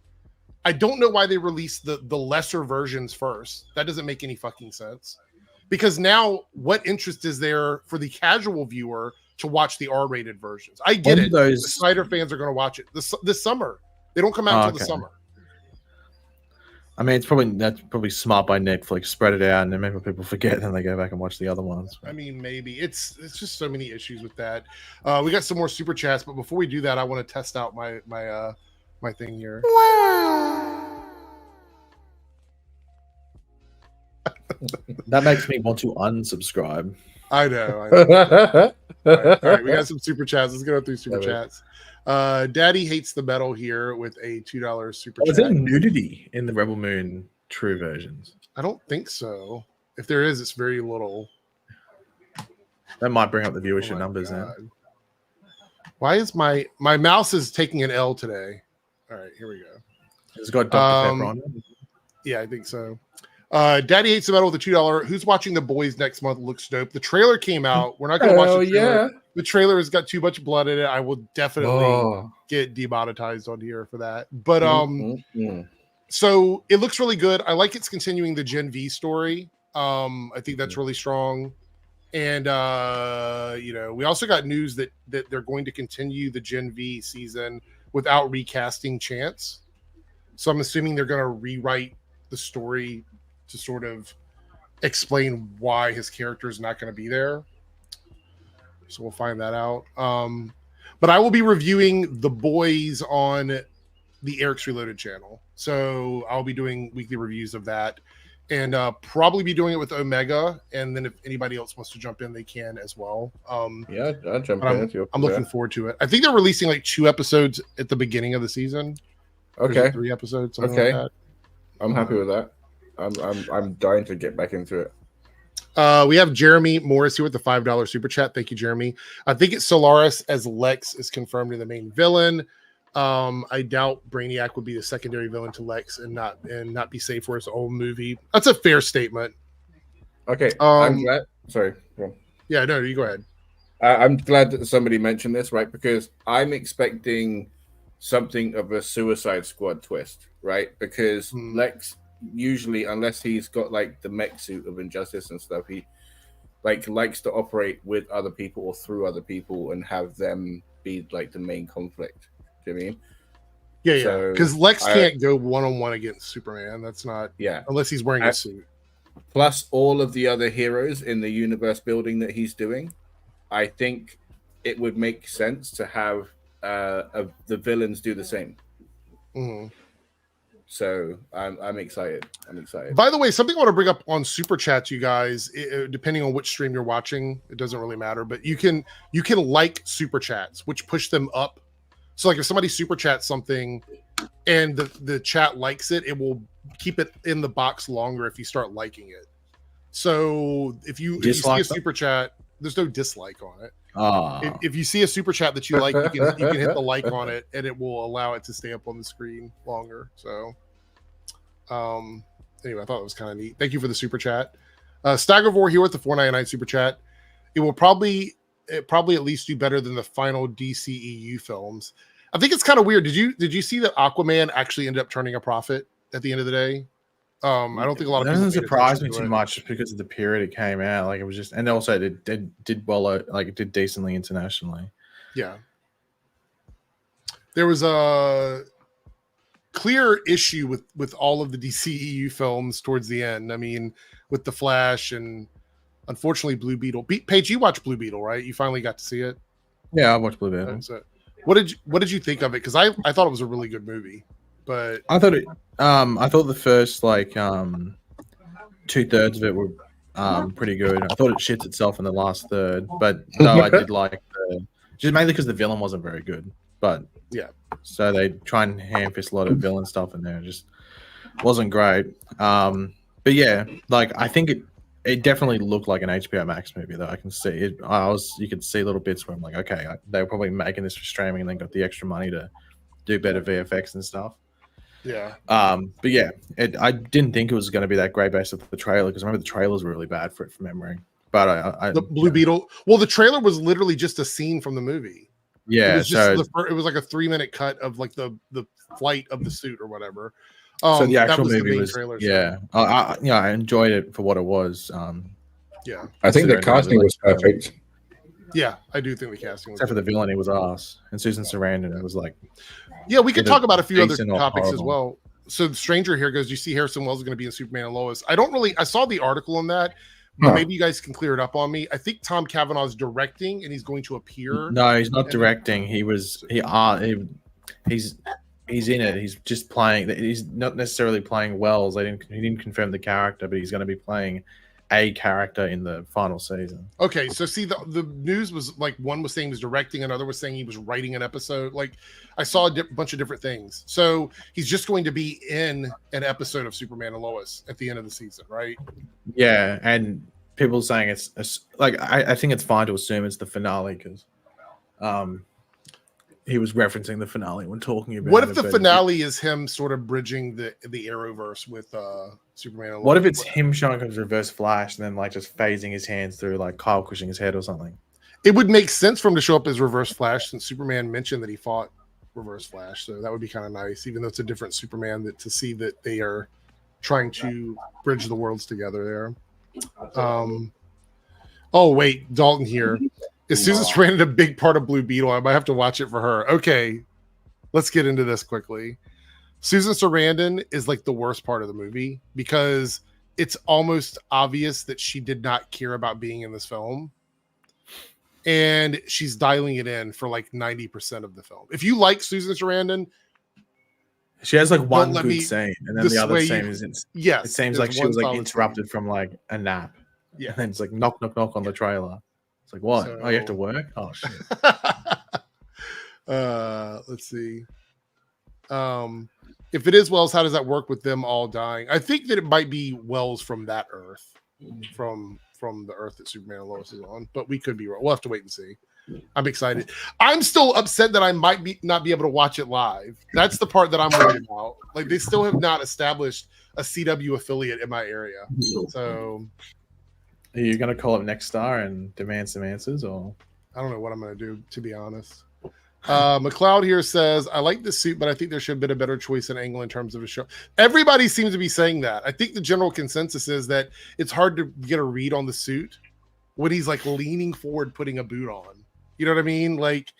I don't know why they released the lesser versions first. That doesn't make any fucking sense. Because now, what interest is there for the casual viewer to watch the R-rated versions? I get it. The Snyder fans are going to watch it this summer. They don't come out until the summer. I mean, that's probably smart by Netflix. Spread it out, and then maybe people forget, and then they go back and watch the other ones. I mean, maybe it's just so many issues with that. We got some more super chats, but before we do that, I want to test out my thing here. That makes me want to unsubscribe. I know. All right, we got some super chats. Let's go through super chats. Daddy hates the metal here with a $2 super chat. Is there nudity in the Rebel Moon true versions? I don't think so. If there is, it's very little. That might bring up the viewership numbers then. Why is my mouse is taking an L today? All right, here we go. It's got Dr. Pepper on it. Yeah, I think so. Daddy hates the metal with a $2. Who's watching The Boys next month? Looks dope. The trailer came out. We're not going to watch the trailer. Yeah. The trailer has got too much blood in it. I will definitely get demonetized on here for that. But so it looks really good. I like it's continuing the Gen V story. I think that's really strong. And we also got news that they're going to continue the Gen V season without recasting Chance. So I'm assuming they're going to rewrite the story to sort of explain why his character is not going to be there. So we'll find that out. But I will be reviewing The Boys on the Airrick's Reloaded channel. So I'll be doing weekly reviews of that and probably be doing it with Omega. And then if anybody else wants to jump in, they can as well. Yeah, I'll jump in. I'm looking forward to it. I think they're releasing like 2 episodes at the beginning of the season. Okay. 3 episodes. Okay. Like that. I'm happy with that. I'm dying to get back into it. We have Jeremy Morris here with the $5 super chat. Thank you, Jeremy. I think it's Solaris as Lex is confirmed in the main villain. I doubt Brainiac would be the secondary villain to Lex and not be safe for his own movie. That's a fair statement. Okay. I'm glad. Sorry. Yeah, no, you go ahead. I'm glad that somebody mentioned this, right? Because I'm expecting something of a Suicide Squad twist, right? Because Lex usually, unless he's got like the mech suit of Injustice and stuff, he like likes to operate with other people or through other people and have them be like the main conflict. Do you know what I mean? Yeah, So because Lex can't go one-on-one against Superman. That's not unless he's wearing a suit. Plus all of the other heroes in the universe building that he's doing, I think it would make sense to have the villains do the same. So I'm excited. By the way, something I want to bring up on Super Chats, you guys, depending on which stream you're watching, it doesn't really matter, but you can like Super Chats, which push them up. So like if somebody Super Chats something and the chat likes it, it will keep it in the box longer if you start liking it. So if you see a Super Chat, there's no dislike on it. If you see a Super Chat that you like, you can hit the like on it, and it will allow it to stay up on the screen longer. So, anyway, I thought it was kind of neat. Thank you for the Super Chat. Staggervore here with the $4.99 Super Chat. It will probably at least do better than the final DCEU films. I think it's kind of weird. Did you see that Aquaman actually ended up turning a profit at the end of the day? I don't think a lot of people. Doesn't surprise me too much just because of the period it came out. Like it was just, and also it did well, like it did decently internationally. Yeah, there was a clear issue with all of the DCEU films towards the end. I mean, with the Flash and unfortunately Blue Beetle. Paige, you watched Blue Beetle, right? You finally got to see it. Yeah, I watched Blue Beetle. So, what did you think of it? Because I thought it was a really good movie. But I thought the first like 2/3 of it were pretty good. I thought it shits itself in the last third, but no, I did like just mainly because the villain wasn't very good. But yeah, so they try and ham-fist a lot of villain stuff in there. It just wasn't great. But yeah, like I think it definitely looked like an HBO Max movie though. I can see it. You could see little bits where I'm like, okay, they were probably making this for streaming and then got the extra money to do better VFX and stuff. Yeah. But yeah, I didn't think it was going to be that great based on the trailer because I remember the trailers were really bad for it from memory. But the Blue Beetle. Well, the trailer was literally just a scene from the movie. Yeah, it was just it was like a 3-minute cut of like the flight of the suit or whatever. So the actual movie was trailer. Yeah, I enjoyed it for what it was. Yeah, I think the casting was perfect. Yeah, I do think the casting was except for the villain, he was ass, and Susan Sarandon was like. Yeah, we could talk about a few other topics as well. So the stranger here goes, you see Harrison Wells is going to be in Superman and Lois. I saw the article on that. Maybe you guys can clear it up on me. I think Tom Cavanaugh's directing and he's going to appear. No, he's not directing. He's in it. He's just playing. He's not necessarily playing Wells. He didn't confirm the character, but he's going to be playing a character in the final season. Okay, so see the news was like one was saying he was directing, another was saying he was writing an episode. Like I saw a bunch of different things. So he's just going to be in an episode of Superman and Lois at the end of the season, right? Yeah, and people saying it's like I think it's fine to assume it's the finale because he was referencing the finale when talking about. What if the finale is him sort of bridging the Arrowverse with Superman and Lois? What if it's him showing his reverse flash and then like just phasing his hands through like Kyle crushing his head or something? It would make sense for him to show up as Reverse Flash since Superman mentioned that he fought Reverse Flash, so that would be kind of nice, even though it's a different Superman. To see that they are trying to bridge the worlds together there. Oh wait, Dalton here. Is Susan Sarandon a big part of Blue Beetle? I might have to watch it for her. Okay, let's get into this quickly. Susan Sarandon is like the worst part of the movie because it's almost obvious that she did not care about being in this film. And she's dialing it in for like 90% of the film. If you like Susan Sarandon, she has like one good scene, and then the other scene is yes. It seems like she was like interrupted from like a nap. Yeah, and then it's like knock knock knock on the trailer. It's like what? So, you have to work? Oh shit. Let's see. If it is Wells, how does that work with them all dying? I think that it might be Wells from that Earth, from the Earth that Superman and Lois is on, but we could be wrong. We'll have to wait and see. I'm excited. I'm still upset that I might not be able to watch it live. That's the part that I'm worried about. Like they still have not established a CW affiliate in my area. So are you going to call up Next Star and demand some answers, or I don't know what I'm going to do, to be honest. McLeod here says, I like this suit, but I think there should have been a better choice in Angle in terms of a show. Everybody seems to be saying that. I think the general consensus is that it's hard to get a read on the suit when he's like leaning forward, putting a boot on. You know what I mean? Like,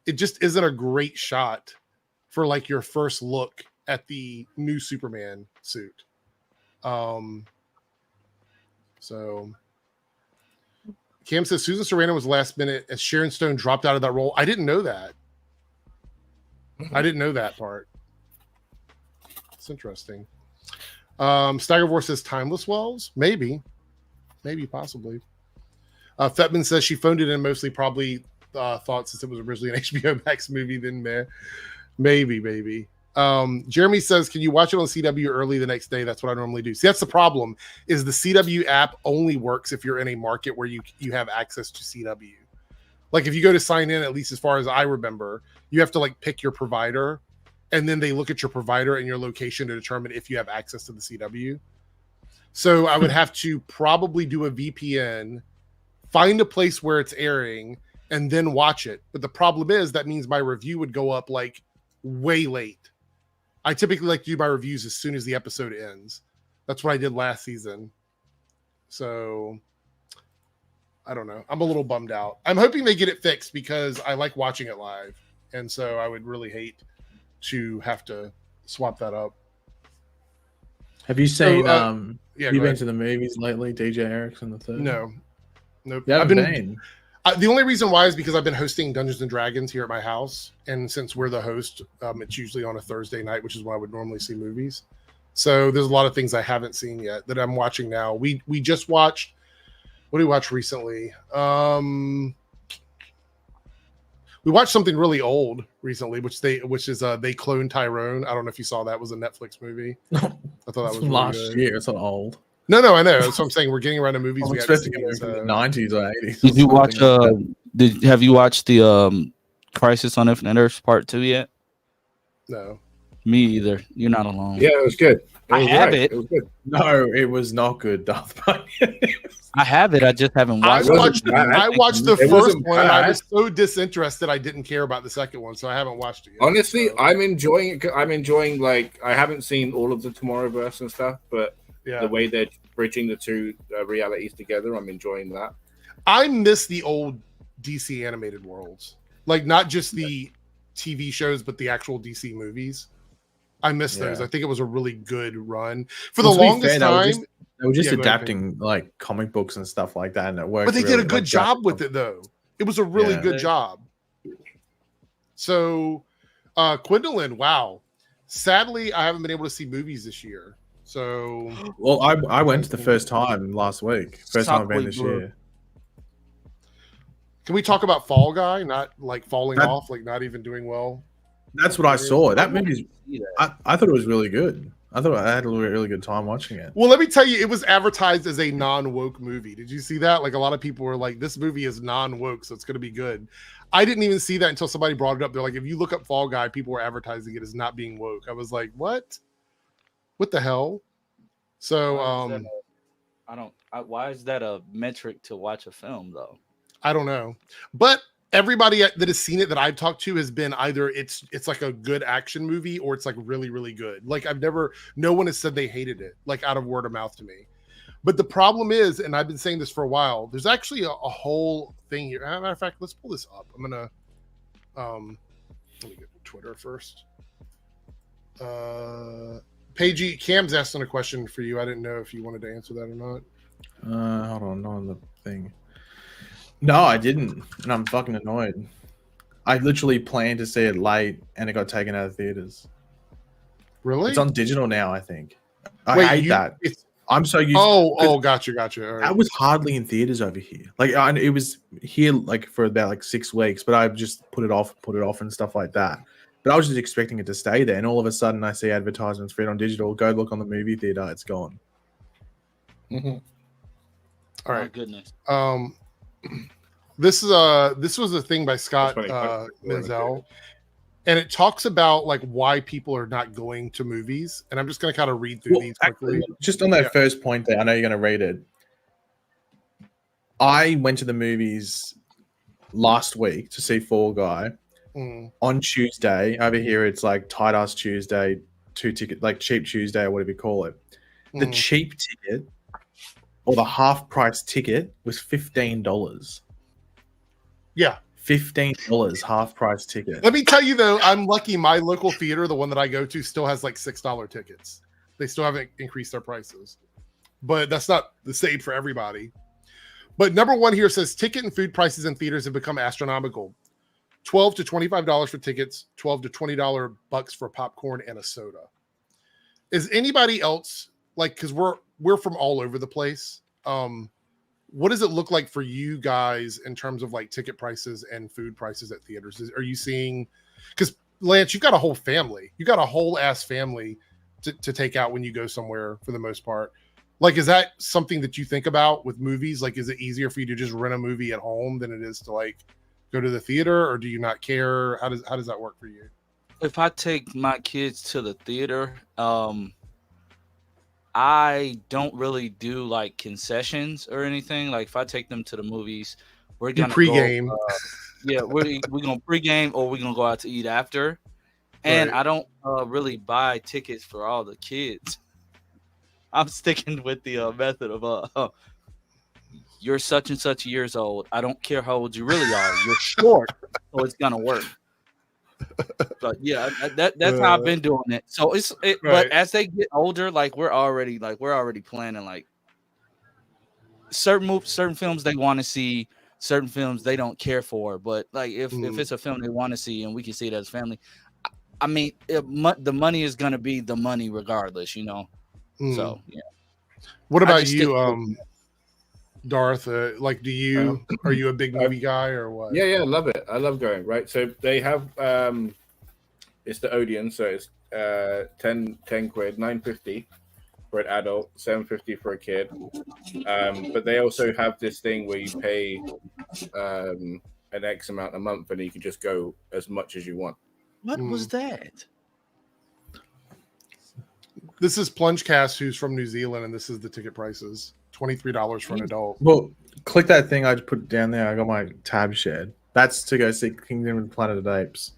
it just isn't a great shot for like your first look at the new Superman suit. So Cam says Susan Sarandon was last minute as Sharon Stone dropped out of that role. I didn't know that. I didn't know that part. It's interesting. Staggervore says Timeless Wells. Maybe, possibly. Fetman says she phoned it in mostly probably thought since it was originally an HBO Max movie, then maybe. Jeremy says, can you watch it on CW early the next day? That's what I normally do. See, that's the problem, is the CW app only works if you're in a market where you have access to CW. Like if you go to sign in, at least as far as I remember, you have to like pick your provider, and then they look at your provider and your location to determine if you have access to the CW. So I would have to probably do a VPN, find a place where it's airing, and then watch it. But the problem is that means my review would go up like way late. I typically like to do my reviews as soon as the episode ends. That's what I did last season. So I don't know. I'm a little bummed out. I'm hoping they get it fixed because I like watching it live. And so I would really hate to have to swap that up. Have you seen yeah, you been to the movies lately, DJ Erickson the third? No. Nope. You haven't been. The only reason why is because I've been hosting Dungeons and Dragons here at my house, and since we're the host, it's usually on a Thursday night, which is when I would normally see movies. So there's a lot of things I haven't seen yet that I'm watching now. We just watched. What did we watch recently? We watched something really old recently, which is They Cloned Tyrone. I don't know if you saw that. It was a Netflix movie. I thought that was really last good. year. It's not old. No, I know. That's what I'm saying. We're getting around to movies. I'm we haven't expecting seen, it so. in the 90s or 80s. Did you watch? Have you watched the Crisis on Infinite Earths Part 2 yet? No. Me either. You're not alone. Yeah, it was good. I have it. It was good. No, it was not good, Darth Vader. I have it. I just haven't watched it. I watched the It first wasn't one. And I bad. was so disinterested. I didn't care about the second one, so I haven't watched it yet. Honestly, So, I'm enjoying it. I'm enjoying, like, I haven't seen all of the Tomorrowverse and stuff, but yeah. the way they're bridging the two realities together, I'm enjoying that. I miss the old DC animated worlds, like not just the TV shows, but the actual DC movies. I miss those. I think it was a really good run for the longest time. They were just Yeah, go ahead, adapting like comic books and stuff like that, and it worked. But they did a good like, job with it, though. It was a really Yeah. good job. So, Gwendolyn, wow. Sadly, I haven't been able to see movies this year. So, Well, I went the first time last week. First time I've been this year. can we talk about Fall Guy? Not like falling off, like not even doing well. That's what I saw. That movie's. I thought it was really good. I thought I had a really good time watching it. Well, let me tell you, it was advertised as a non-woke movie. Did you see that? Like a lot of people were like, "This movie is non-woke, so it's going to be good." I didn't even see that until somebody brought it up. They're like, "If you look up Fall Guy, people were advertising it as not being woke." I was like, "What? What the hell?" So, why is that a metric to watch a film though? I don't know, but everybody that has seen it that I've talked to has been either it's like a good action movie or it's like really, really good. Like no one has said they hated it, like out of word of mouth to me. But the problem is, and I've been saying this for a while, there's actually a whole thing here. As a matter of fact, let's pull this up. I'm gonna let me get Twitter first. Paige, Cam's asking a question for you. I didn't know if you wanted to answer that or not. Hold on, not on the thing. No, I didn't, and I'm fucking annoyed. I literally planned to see it late, and it got taken out of theaters. Really? It's on digital now, I think. I Wait, hate that. I'm so used. Gotcha. All right. I was hardly in theaters over here. Like, it was here like for about like 6 weeks, but I just put it off, and stuff like that. But I was just expecting it to stay there, and all of a sudden, I see advertisements for it on digital. Go look on the movie theater; it's gone. Mm-hmm. All right. Oh, goodness. This was a thing by Scott Menzel, and it talks about like why people are not going to movies. And I'm just going to kind of read through these quickly. Just on that first point there, I know you're going to read it. I went to the movies last week to see Fall Guy, On Tuesday over here, it's like tight ass Tuesday, 2 ticket, like cheap Tuesday or whatever you call it. The cheap ticket or the half price ticket was $15. Yeah. $15 half price ticket. Let me tell you though, I'm lucky. My local theater, the one that I go to, still has like $6 tickets. They still haven't increased their prices, but that's not the same for everybody. But number one here says ticket and food prices in theaters have become astronomical. $12 to $25 for tickets, $12 to $20 bucks for popcorn and a soda. Is anybody else like, because we're from all over the place? What does it look like for you guys in terms of like ticket prices and food prices at theaters? Are you seeing, because Lance, you've got a whole family, you got a whole ass family to take out when you go somewhere for the most part. Like, is that something that you think about with movies? Like, is it easier for you to just rent a movie at home than it is to like go to the theater, or do you not care? How does that work for you? If I take my kids to the theater, I don't really do like concessions or anything. Like if I take them to the movies, we're gonna pregame. We're gonna pregame or we're gonna go out to eat after. And Right. I don't really buy tickets for all the kids. I'm sticking with the method of you're such and such years old. I don't care how old you really are. You're short, so it's gonna work. But yeah, that's how I've been doing it. So Right. But as they get older, like we're already planning like certain films they want to see, certain films they don't care for. But like if it's a film they want to see and we can see it as family, I mean, the money is gonna be the money regardless, you know. So yeah. What about you, Darth? Like, are you a big movie guy or what? Yeah, I love it. I love going, right? So they have it's the Odeon, so it's 10 quid, $9.50 for an adult, $7.50 for a kid. But they also have this thing where you pay an X amount a month and you can just go as much as you want. What was that? This is Plungecast, who's from New Zealand, and this is the ticket prices. $23 for an adult. Well, click that thing I just put down there. I got my tab shared. That's to go see Kingdom of the Planet of the Apes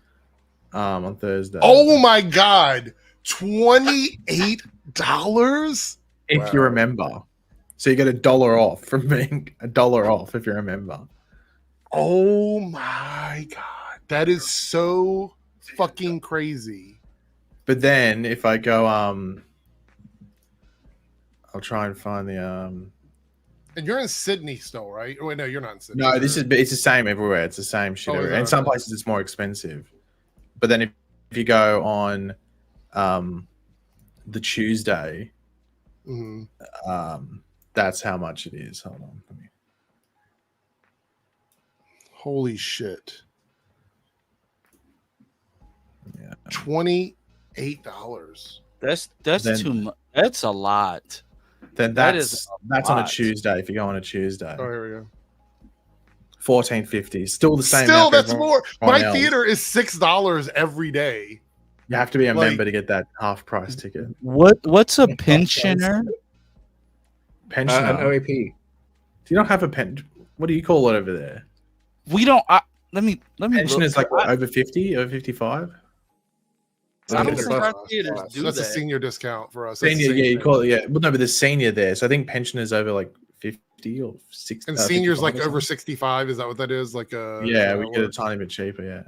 on Thursday. Oh my god, $28 if you remember. So you get $1 off from being $1 off if you remember. Oh my god, that is so fucking crazy. But then if I go, I'll try and find the And you're in Sydney still, right? Oh, wait, no, you're not in Sydney. No, it's the same everywhere. It's the same shit everywhere. In some places it's more expensive. But then if you go on the Tuesday, that's how much it is. Hold on. Holy shit. Yeah. $28. That's too much. That's a lot. Then that's on a Tuesday. If you go on a Tuesday, oh, here we go. $14.50. Still the same. Still, that's more. My theater is $6 every day. You have to be a member to get that half price ticket. What's a pensioner? Pensioner. An OAP. Do you not have a pen? What do you call it over there? We don't. Let me. Pension is like over 50, over 55. I don't think our theaters do that's that. A senior discount for us. Senior, yeah, you call it, yeah. Well, no, but there's senior there, so I think pension is over like 50 or 60. And seniors like over 65. Is that what that is? Like a yeah, we get a tiny bit cheaper. Yeah.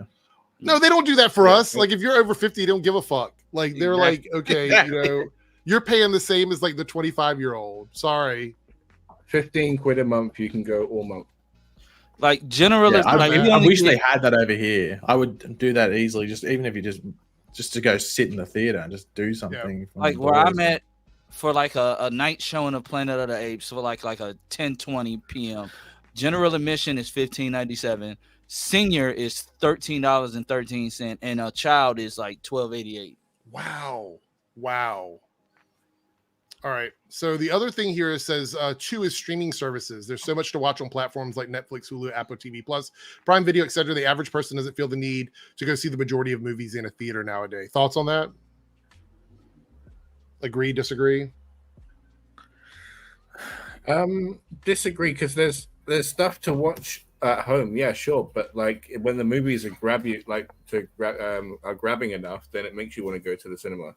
No, they don't do that for us. Like if you're over 50, they don't give a fuck. Like they're like, okay, you know, you're paying the same as like the 25-year-old. Sorry. 15 quid a month. You can go all month. Like generally, yeah, I wish they had that over here. I would do that easily. Just even if you just to go sit in the theater and just do something. Yeah. Like where I'm at for like a night showing of Planet of the Apes for like a 10:20 p.m. General admission is $15.97. Senior is $13.13, and a child is like $12.88. Wow. All right. So the other thing here says two is streaming services. There's so much to watch on platforms like Netflix, Hulu, Apple TV Plus, Prime Video, etc. The average person doesn't feel the need to go see the majority of movies in a theater nowadays. Thoughts on that? Agree, disagree? Disagree, because there's stuff to watch at home, yeah, sure. But like when the movies are are grabbing enough, then it makes you want to go to the cinema.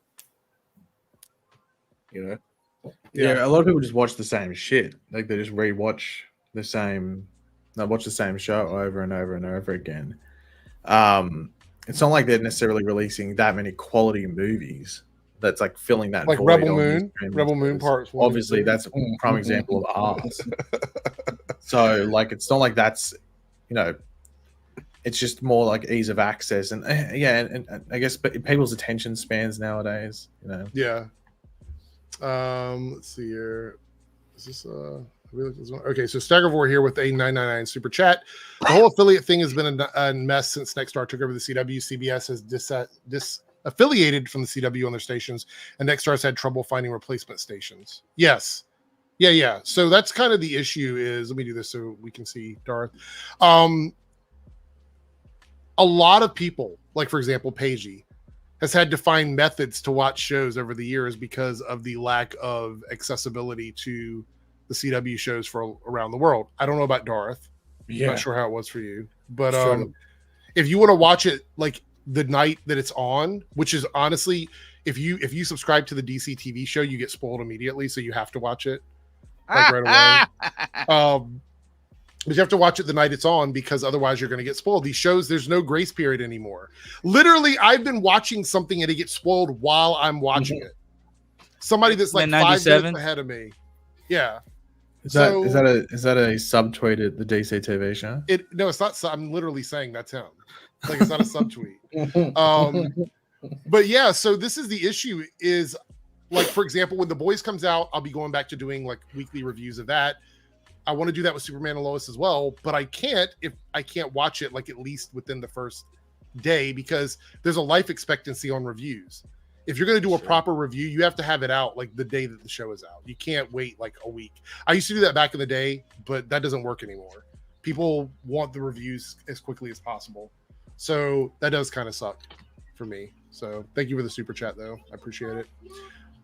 You know? Yeah, a lot of people just watch the same shit. Like they just rewatch the same. They watch the same show over and over and over again. It's not like they're necessarily releasing that many quality movies that's like filling that like void Rebel on Moon. streaming Rebel Moon service. parts 1 and Obviously, 2. that's a prime example of ours. So, like, it's not like that's, you know, it's just more like ease of access and and I guess people's attention spans nowadays, you know. Yeah. Let's see here. Is this okay? So Staggervore here with a 999 super chat. The whole affiliate thing has been a mess since Nexstar took over the CW. CBS has disaffiliated from the CW on their stations, and Nexstar's had trouble finding replacement stations. Yes. Yeah. So that's kind of the issue. Is let me do this so we can see Darth. A lot of people, like for example, Paigey, has had to find methods to watch shows over the years because of the lack of accessibility to the CW shows for around the world. I don't know about Darth. Yeah. Not sure how it was for you, but Sure. if you want to watch it like the night that it's on, which is honestly, if you subscribe to the DC TV show, you get spoiled immediately, so you have to watch it like right away. But you have to watch it the night it's on because otherwise you're going to get spoiled. These shows, there's no grace period anymore. Literally, I've been watching something and it gets spoiled while I'm watching it. Somebody that's like 5 minutes ahead of me. Yeah. Is that a subtweet at the DC TV show? No, it's not. I'm literally saying that's him. Like it's not a subtweet. But yeah, so this is the issue. Is like for example, when The Boys comes out, I'll be going back to doing like weekly reviews of that. I want to do that with Superman and Lois as well, but I can't if I can't watch it like at least within the first day because there's a life expectancy on reviews. If you're going to do a proper review, you have to have it out like the day that the show is out. You can't wait like a week. I used to do that back in the day, but that doesn't work anymore. People want the reviews as quickly as possible. So that does kind of suck for me. So thank you for the super chat though. I appreciate it.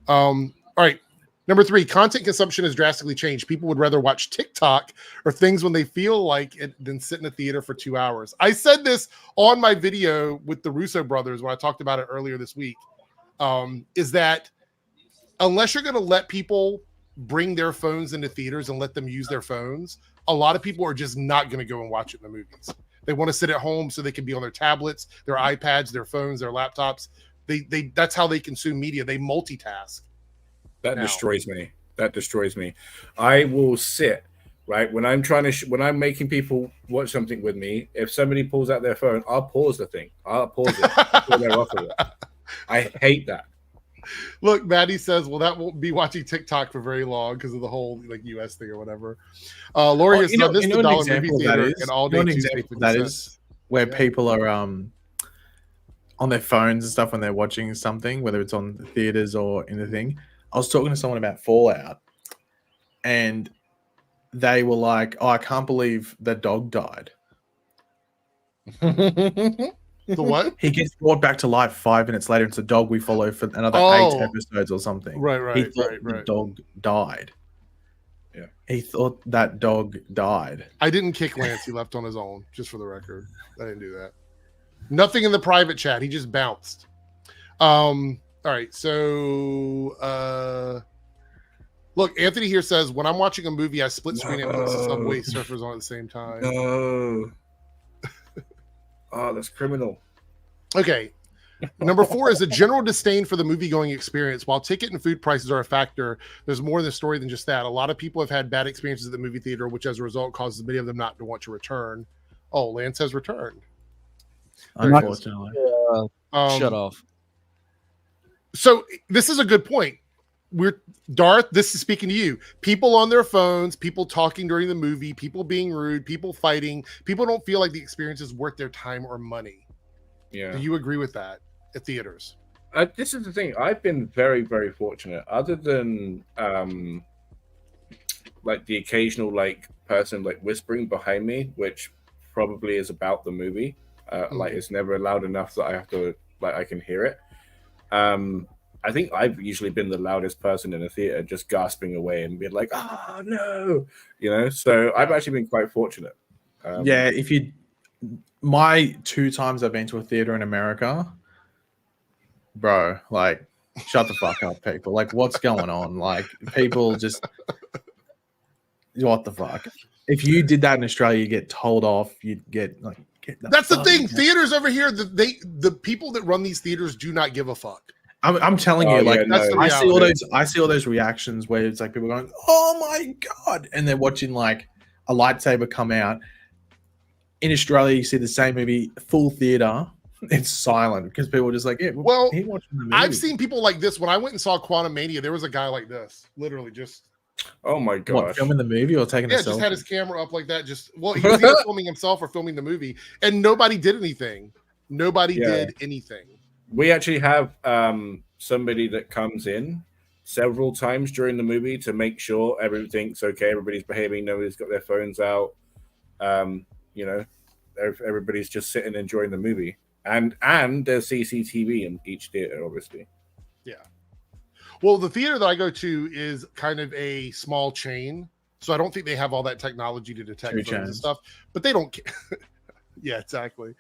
All right. Number 3, content consumption has drastically changed. People would rather watch TikTok or things when they feel like it than sit in a theater for 2 hours. I said this on my video with the Russo brothers when I talked about it earlier this week, is that unless you're going to let people bring their phones into theaters and let them use their phones, a lot of people are just not going to go and watch it in the movies. They want to sit at home so they can be on their tablets, their iPads, their phones, their laptops. That's how they consume media. They multitask. That destroys me. That destroys me. I will sit right when I'm trying to when I'm making people watch something with me. If somebody pulls out their phone, I'll pause the thing. I'll pause it before they're off of it. I hate that. Look, Maddie says, "Well, that won't be watching TikTok for very long because of the whole like US thing or whatever." Lori has said, "This is the dollar movie theater and all day Tuesday." That is where people are on their phones and stuff when they're watching something, whether it's on the theaters or in the thing. I was talking to someone about Fallout, and they were like, "Oh, I can't believe the dog died." The what? He gets brought back to life 5 minutes later. It's a dog we follow for another 8 episodes or something. Right. He thought the dog died. Yeah. He thought that dog died. I didn't kick Lance. He left on his own, just for the record. I didn't do that. Nothing in the private chat. He just bounced. All right, so look, Anthony here says, when I'm watching a movie, I split screen it when the Subway Surfers on at the same time. No. Oh, that's criminal. Okay. Number 4 is a general disdain for the movie-going experience. While ticket and food prices are a factor, there's more in the story than just that. A lot of people have had bad experiences at the movie theater, which as a result causes many of them not to want to return. Oh, Lance has returned. Unfortunately. Shut off. So this is a good point. Darth, this is speaking to you. People on their phones, people talking during the movie, people being rude, people fighting. People don't feel like the experience is worth their time or money. Yeah. Do you agree with that at theaters? This is the thing. I've been very, very fortunate. Other than like the occasional like person like whispering behind me, which probably is about the movie. Like it's never loud enough that I have to like I can hear it. I think I've usually been the loudest person in a theater, just gasping away and being like, "Oh no," you know. So I've actually been quite fortunate. Yeah, if you, my 2 times I've been to a theater in America, bro, like, shut the fuck up, people. Like, what's going on? Like, people just, what the fuck? If you did that in Australia, you get told off. You'd get like, that's the thing. Theaters over here, the people that run these theaters do not give a fuck. I'm telling you, like, that's the I see all reality. those reactions where it's like people going, "Oh my god," and they're watching like a lightsaber come out. In Australia, you see the same movie, full theater. It's silent because people are just like, "Yeah, well, he watching the movie." I've seen people like this. When I went and saw Quantum Mania, there was a guy like this, literally just. Oh my gosh! What, filming the movie or taking a selfie? Just had his camera up like that. Just he was either filming himself or filming the movie, and nobody did anything. Nobody did anything. We actually have somebody that comes in several times during the movie to make sure everything's okay, everybody's behaving, nobody's got their phones out. You know, everybody's just sitting enjoying the movie, and there's CCTV in each theater, obviously. Yeah. Well, the theater that I go to is kind of a small chain, so I don't think they have all that technology to detect phones and stuff. But they don't. Yeah, exactly.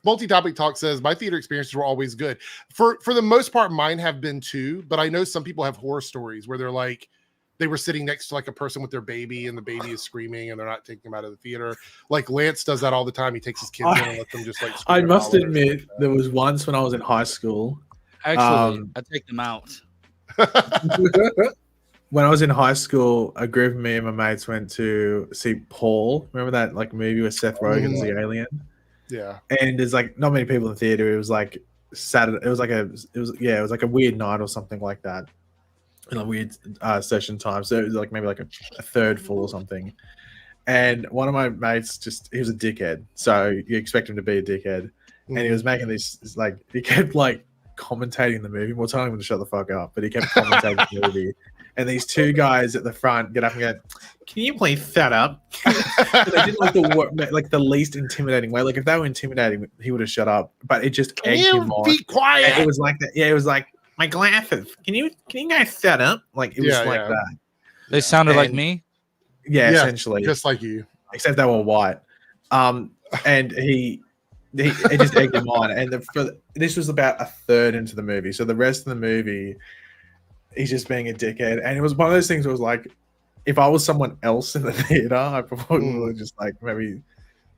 Multi-Topic Talk says my theater experiences were always good. For the most part, mine have been too. But I know some people have horror stories where they're like, they were sitting next to like a person with their baby, and the baby is screaming, and they're not taking them out of the theater. Like Lance does that all the time. He takes his kids in and lets them just like. I must admit, there was once when I was in high school. Actually, I take them out. When I was in high school, a group of me and my mates went to see Paul. Remember that like movie with Seth Rogen's the alien? Yeah. And there's like not many people in the theater. It was like Saturday. It was like a weird night or something like that. In a weird session time. So it was like maybe like a third full or something. And one of my mates he was a dickhead. So you expect him to be a dickhead. And he was making this like he kept like commentating the movie. We're telling him to shut the fuck up, but he kept commentating the movie. And these 2 guys at the front get up and go, "Can you please shut up?" They did like the least intimidating way. Like if they were intimidating, he would have shut up. But it just egged him on. Be quiet. And it was like that. Yeah, it was like my glasses. Can you guys shut up? Like it was like that. They sounded like me. Yeah, essentially, just like you, except they were white. And it just egged him on. And this was about a third into the movie. So the rest of the movie, he's just being a dickhead. And it was one of those things where it was like, if I was someone else in the theater, I probably would have just like maybe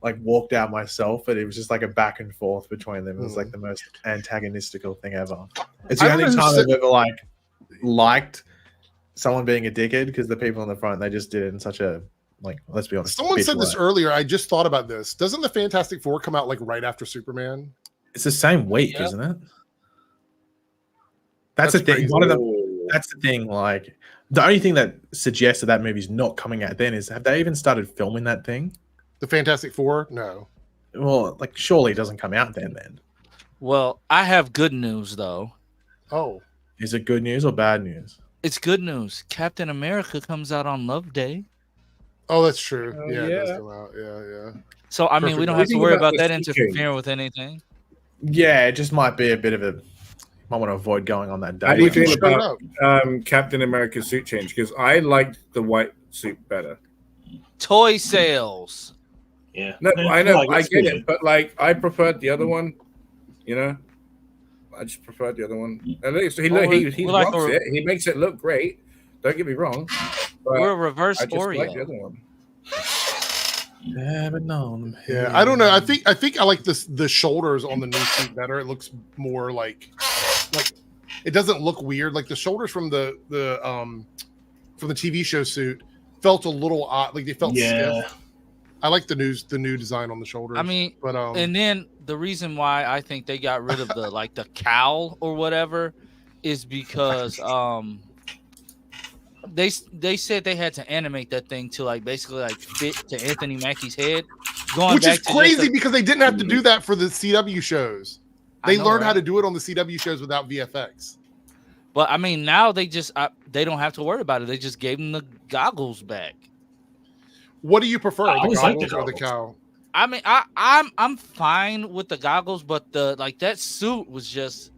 like walked out myself. But it was just like a back and forth between them. It was like the most antagonistical thing ever. It's the only time I've ever like liked someone being a dickhead, because the people in the front, they just did it in such a, like, let's be honest. Someone said this earlier. I just thought about this. Doesn't the Fantastic Four come out like right after Superman? It's the same week, isn't it? That's the thing. That's the thing. Like, the only thing that suggests that movie's not coming out then is, have they even started filming that thing? The Fantastic Four? No. Well, like, surely it doesn't come out then. Well, I have good news though. Oh. Is it good news or bad news? It's good news. Captain America comes out on Love Day. Oh, that's true. It does come out. Yeah. So I mean, we don't have to worry about that interfering with anything. Yeah, it just might be a bit of a. Might want to avoid going on that day. How do you feel about Captain America's suit change? Because I liked the white suit better. Toy sales. Yeah. No, I know, I get it, but like I preferred the other one. You know, I just preferred the other one. At least he rocks it. He makes it look great. Don't get me wrong. We're a reverse I just Oreo. like the other one. Yeah, but no. Yeah, I don't know. I think I like the shoulders on the new suit better. It looks more like it doesn't look weird. Like the shoulders from the TV show suit felt a little odd. Like they felt stiff. I like the new design on the shoulders. I mean, but and then the reason why I think they got rid of the cowl or whatever is because they said they had to animate that thing to like basically like fit to Anthony Mackie's head. Which is crazy because they didn't have to do that for the CW shows. They learned how to do it on the CW shows without VFX. But I mean, now they just they don't have to worry about it. They just gave them the goggles back. What do you prefer, the goggles or the cowl? I mean, I'm fine with the goggles, but that suit was just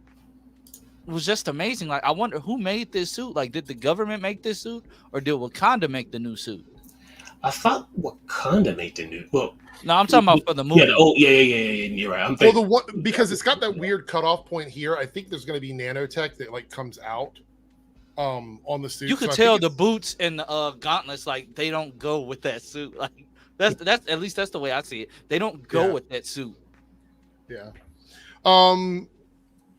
amazing. Like, I wonder who made this suit. Like, did the government make this suit, or did Wakanda make the new suit? I thought Wakanda made the new. Well, No, I'm talking about for the movie. Yeah. You're right. I'm thinking, Well, the one because it's got that weird cutoff point here. I think there's going to be nanotech that like comes out on the suit. You could tell the boots and the gauntlets like they don't go with that suit. Like that's at least that's the way I see it. They don't go with that suit. Yeah.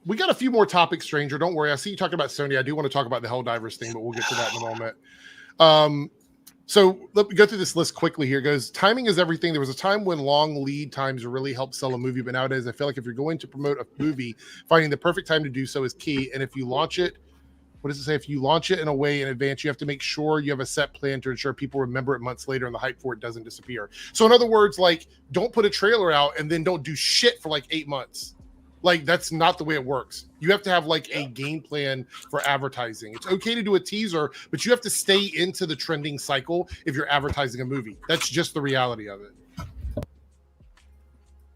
We got a few more topics, Stranger. Don't worry. I see you talking about Sony. I do want to talk about the Helldivers thing, but we'll get to that in a moment. So let me go through this list quickly here. It goes, timing is everything. There was a time when long lead times really helped sell a movie, but nowadays I feel like if you're going to promote a movie, finding the perfect time to do so is key. And if you launch it, what does it say? If you launch it in a way in advance, you have to make sure you have a set plan to ensure people remember it months later and the hype for it doesn't disappear. So in other words, like, don't put a trailer out and then don't do shit for like 8 months. Like, that's not the way it works. You have to have like a game plan for advertising. It's okay to do a teaser, but you have to stay into the trending cycle if you're advertising a movie. That's just the reality of it.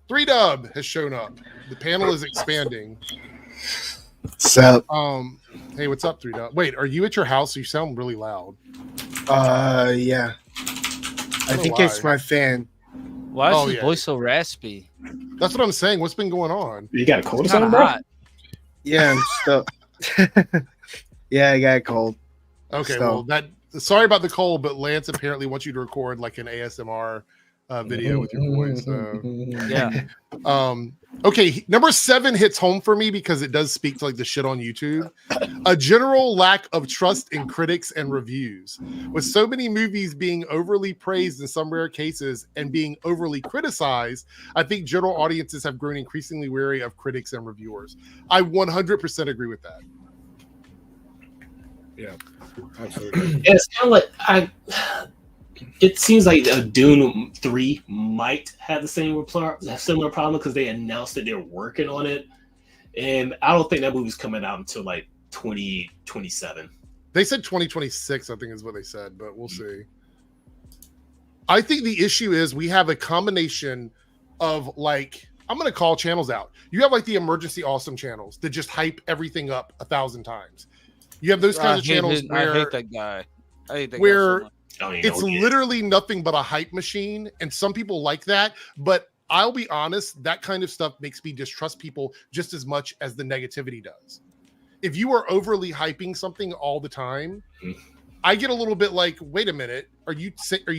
3Dub has shown up. The panel is expanding. What's up? Hey, what's up, 3Dub? Wait, are you at your house? You sound really loud. Yeah. I think it's my fan. Why is his voice so raspy? That's what I'm saying. What's been going on? You got a cold or It's something, kinda bro? hot. Yeah, I'm still. Yeah, I got a cold. Okay, So- well, sorry about the cold, but Lance apparently wants you to record like an ASMR video with your voice. Yeah. Okay, number 7 hits home for me because it does speak to like the shit on YouTube. A general lack of trust in critics and reviews. With so many movies being overly praised in some rare cases and being overly criticized, I think general audiences have grown increasingly wary of critics and reviewers. I 100% agree with that. Yeah, absolutely. It's kind of like it seems like Dune 3 might have the similar problem because they announced that they're working on it, and I don't think that movie's coming out until like 2027. They said 2026, I think is what they said, but we'll see. I think the issue is we have a combination of like, I'm going to call channels out. You have like the emergency awesome channels that just hype everything up 1,000 times. You have those kinds of channels where I hate that guy. I hate that where guy so much. it's literally nothing but a hype machine, and some people like that, but I'll be honest, that kind of stuff makes me distrust people just as much as the negativity does. If you are overly hyping something all the time, I get a little bit like, wait a minute, are you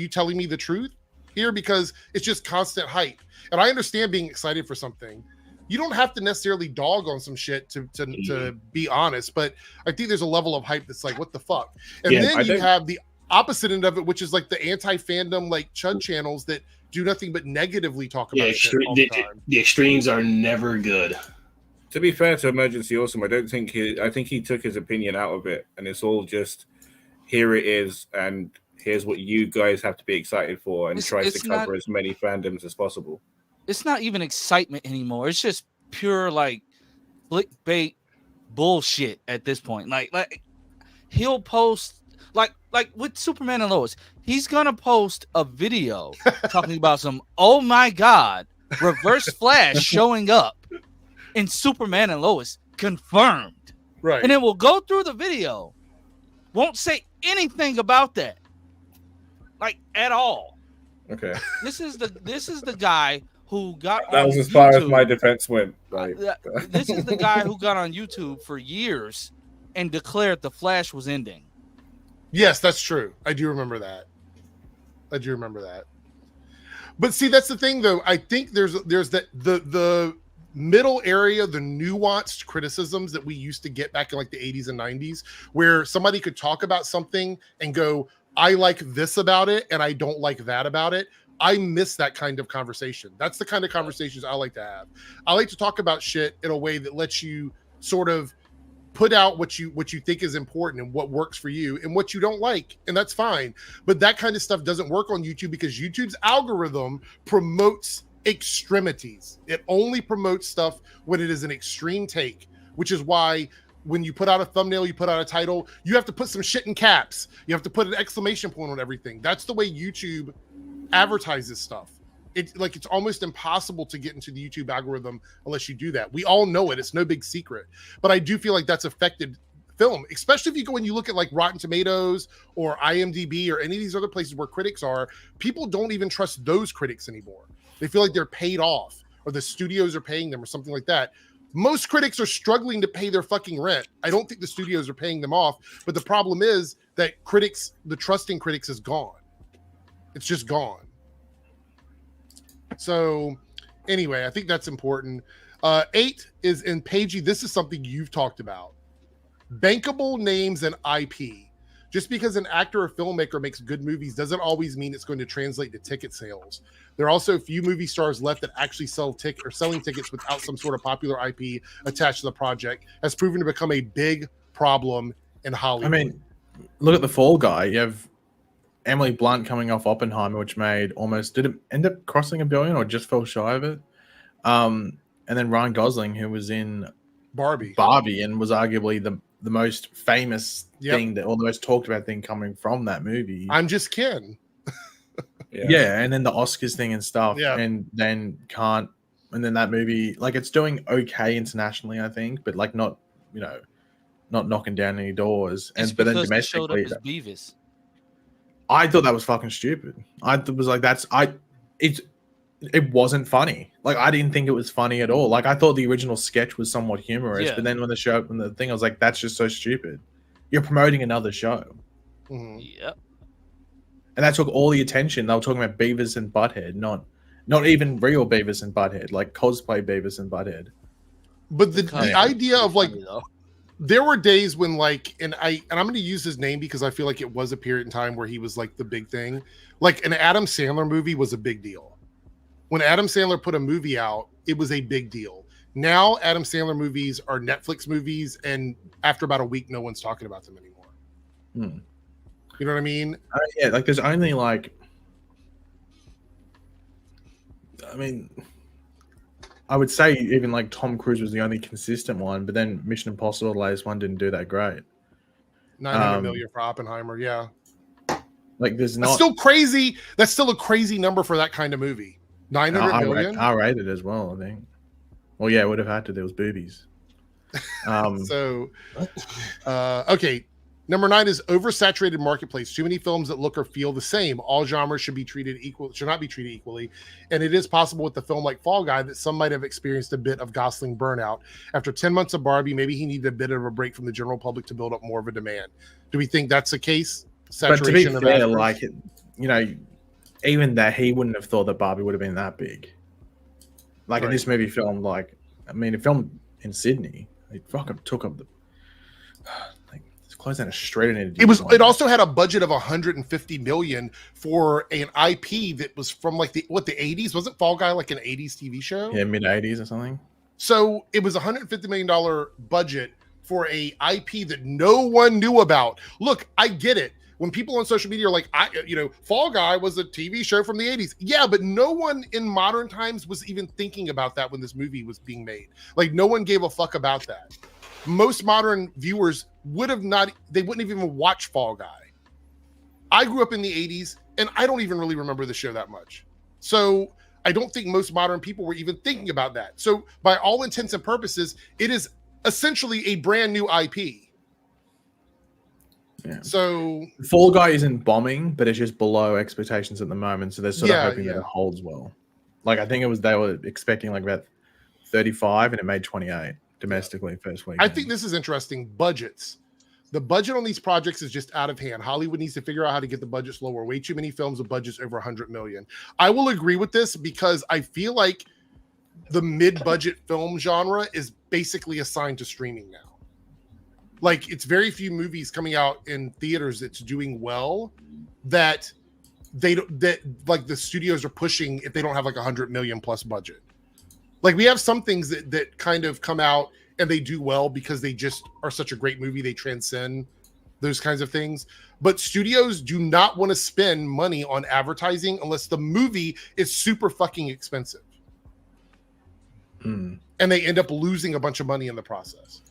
telling me the truth here? Because it's just constant hype. And I understand being excited for something. You don't have to necessarily dog on some shit to be honest, but I think there's a level of hype that's like, what the fuck? And then you have the opposite end of it, which is like the anti-fandom, like Chud channels that do nothing but negatively talk about shit all the time. The extremes are never good. To be fair to Emergency Awesome, I think he took his opinion out of it, and it's all just here it is, and here's what you guys have to be excited for, and tries to cover as many fandoms as possible. It's not even excitement anymore. It's just pure like clickbait bullshit at this point. Like he'll post like with Superman and Lois, he's gonna post a video talking about some oh my god reverse flash showing up in Superman and Lois confirmed. Right. And then we'll go through the video, won't say anything about that. Like at all. Okay. This is the guy who got that was on as far YouTube. as my defense went. Right. This is the guy who got on YouTube for years and declared the Flash was ending. Yes, that's true. I do remember that. But see, that's the thing, though. I think there's the middle area, the nuanced criticisms that we used to get back in like the 80s and 90s, where somebody could talk about something and go, I like this about it and I don't like that about it. I miss that kind of conversation. That's the kind of conversations I like to have. I like to talk about shit in a way that lets you sort of put out what you think is important and what works for you and what you don't like, and that's fine. But that kind of stuff doesn't work on YouTube because YouTube's algorithm promotes extremities. It only promotes stuff when it is an extreme take, which is why when you put out a thumbnail, you put out a title, you have to put some shit in caps. You have to put an exclamation point on everything. That's the way YouTube advertises stuff. It's almost impossible to get into the YouTube algorithm unless you do that. We all know it. It's no big secret. But I do feel like that's affected film, especially if you go and you look at like Rotten Tomatoes or IMDb or any of these other places where critics are. People don't even trust those critics anymore. They feel like they're paid off, or the studios are paying them, or something like that. Most critics are struggling to pay their fucking rent. I don't think the studios are paying them off, but the problem is that the trust in critics is gone. It's just gone. So anyway, I think that's important. 8 is in Pagey. This is something you've talked about. Bankable names and IP. Just because an actor or filmmaker makes good movies doesn't always mean it's going to translate to ticket sales. There are also few movie stars left that actually selling tickets without some sort of popular IP attached to the project has proven to become a big problem in Hollywood. I mean, look at The Fall Guy. You have Emily Blunt coming off Oppenheimer, which made did it end up crossing $1 billion or just fell shy of it? And then Ryan Gosling, who was in Barbie and was arguably the most famous thing or the most talked about thing coming from that movie. I'm Just Ken. Yeah, and then the Oscars thing and stuff, and then that movie, like, it's doing okay internationally, I think, but like not knocking down any doors. It's but then because they showed up domestically, as Beavis. I thought that was fucking stupid. I was like, it wasn't funny. Like, I didn't think it was funny at all. Like, I thought the original sketch was somewhat humorous, but then when the thing, I was like, that's just so stupid. You're promoting another show. Mm-hmm. Yep. And that took all the attention. They were talking about Beavis and Butthead, not even real Beavis and Butthead, like cosplay Beavis and Butthead. But the idea of like, there were days when like, and I'm going to use his name because I feel like it was a period in time where he was like the big thing. Like an Adam Sandler movie was a big deal. When Adam Sandler put a movie out, it was a big deal. Now Adam Sandler movies are Netflix movies, and after about a week, no one's talking about them anymore. Hmm. You know what I mean? Yeah, like there's only like, I mean, I would say even like Tom Cruise was the only consistent one, but then Mission Impossible, the latest one, didn't do that great. 900 million for Oppenheimer, yeah. Like there's not. That's still crazy. That's still a crazy number for that kind of movie. 900 million. R-rated as well, I think. Well, yeah, it would have had to. There was boobies. Okay. Number 9 is oversaturated marketplace. Too many films that look or feel the same. All genres should not be treated equally. And it is possible with the film like Fall Guy that some might have experienced a bit of Gosling burnout. After 10 months of Barbie, maybe he needed a bit of a break from the general public to build up more of a demand. Do we think that's the case? Saturation but to be fair, like, even that, he wouldn't have thought that Barbie would have been that big. Like, in this movie filmed, it filmed in Sydney. It fucking took up the... close down a street. It also had a budget of 150 million for an IP that was from like the 80s. Wasn't Fall Guy like an 80s TV show? Yeah, mid 80s or something. So it was $150 million budget for a IP that no one knew about. Look, I get it. When people on social media are like, Fall Guy was a TV show from the 80s. Yeah, but no one in modern times was even thinking about that when this movie was being made. Like, no one gave a fuck about that. Most modern viewers wouldn't even watch Fall Guy. I grew up in the 80s, and I don't even really remember the show that much. So I don't think most modern people were even thinking about that. So by all intents and purposes, it is essentially a brand new IP. Yeah. So Fall Guy isn't bombing, but it's just below expectations at the moment. So they're sort of hoping that it holds well. Like, I think they were expecting like about 35, and it made 28 domestically first week. I think this is interesting. Budgets. The budget on these projects is just out of hand. Hollywood needs to figure out how to get the budgets lower. Way too many films with budgets over 100 million. I will agree with this because I feel like the mid-budget film genre is basically assigned to streaming now. Like, it's very few movies coming out in theaters that's doing well that like the studios are pushing if they don't have like 100 million plus budget. Like, we have some things that kind of come out and they do well because they just are such a great movie. They transcend those kinds of things. But studios do not want to spend money on advertising unless the movie is super fucking expensive. And they end up losing a bunch of money in the process.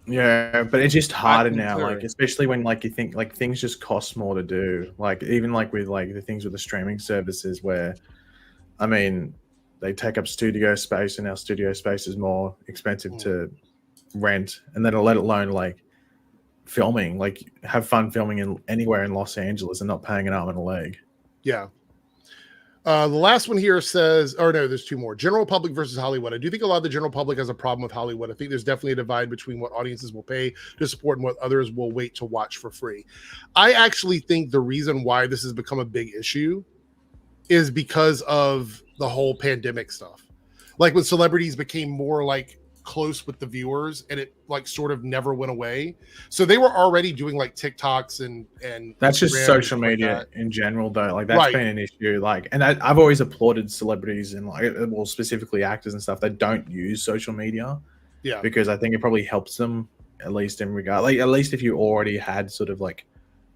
Yeah, but it's just harder now, like, especially when like you think like things just cost more to do. Like, even like with like the things with the streaming services where, I mean, they take up studio space, and our studio space is more expensive to rent, and then let alone like filming. Like, have fun filming in anywhere in Los Angeles and not paying an arm and a leg. Yeah. The last one here says, or no, there's two more. General public versus Hollywood. I do think a lot of the general public has a problem with Hollywood. I think there's definitely a divide between what audiences will pay to support and what others will wait to watch for free. I actually think the reason why this has become a big issue is because of the whole pandemic stuff. Like when celebrities became more like close with the viewers and it like sort of never went away. So they were already doing like TikToks and that's just Instagram social like media that. in general though. Like that's Right. been an issue. Like, and I've always applauded celebrities and like, well, specifically actors and stuff that don't use social media. Yeah. Because I think it probably helps them at least in regard, like at least if you already had sort of like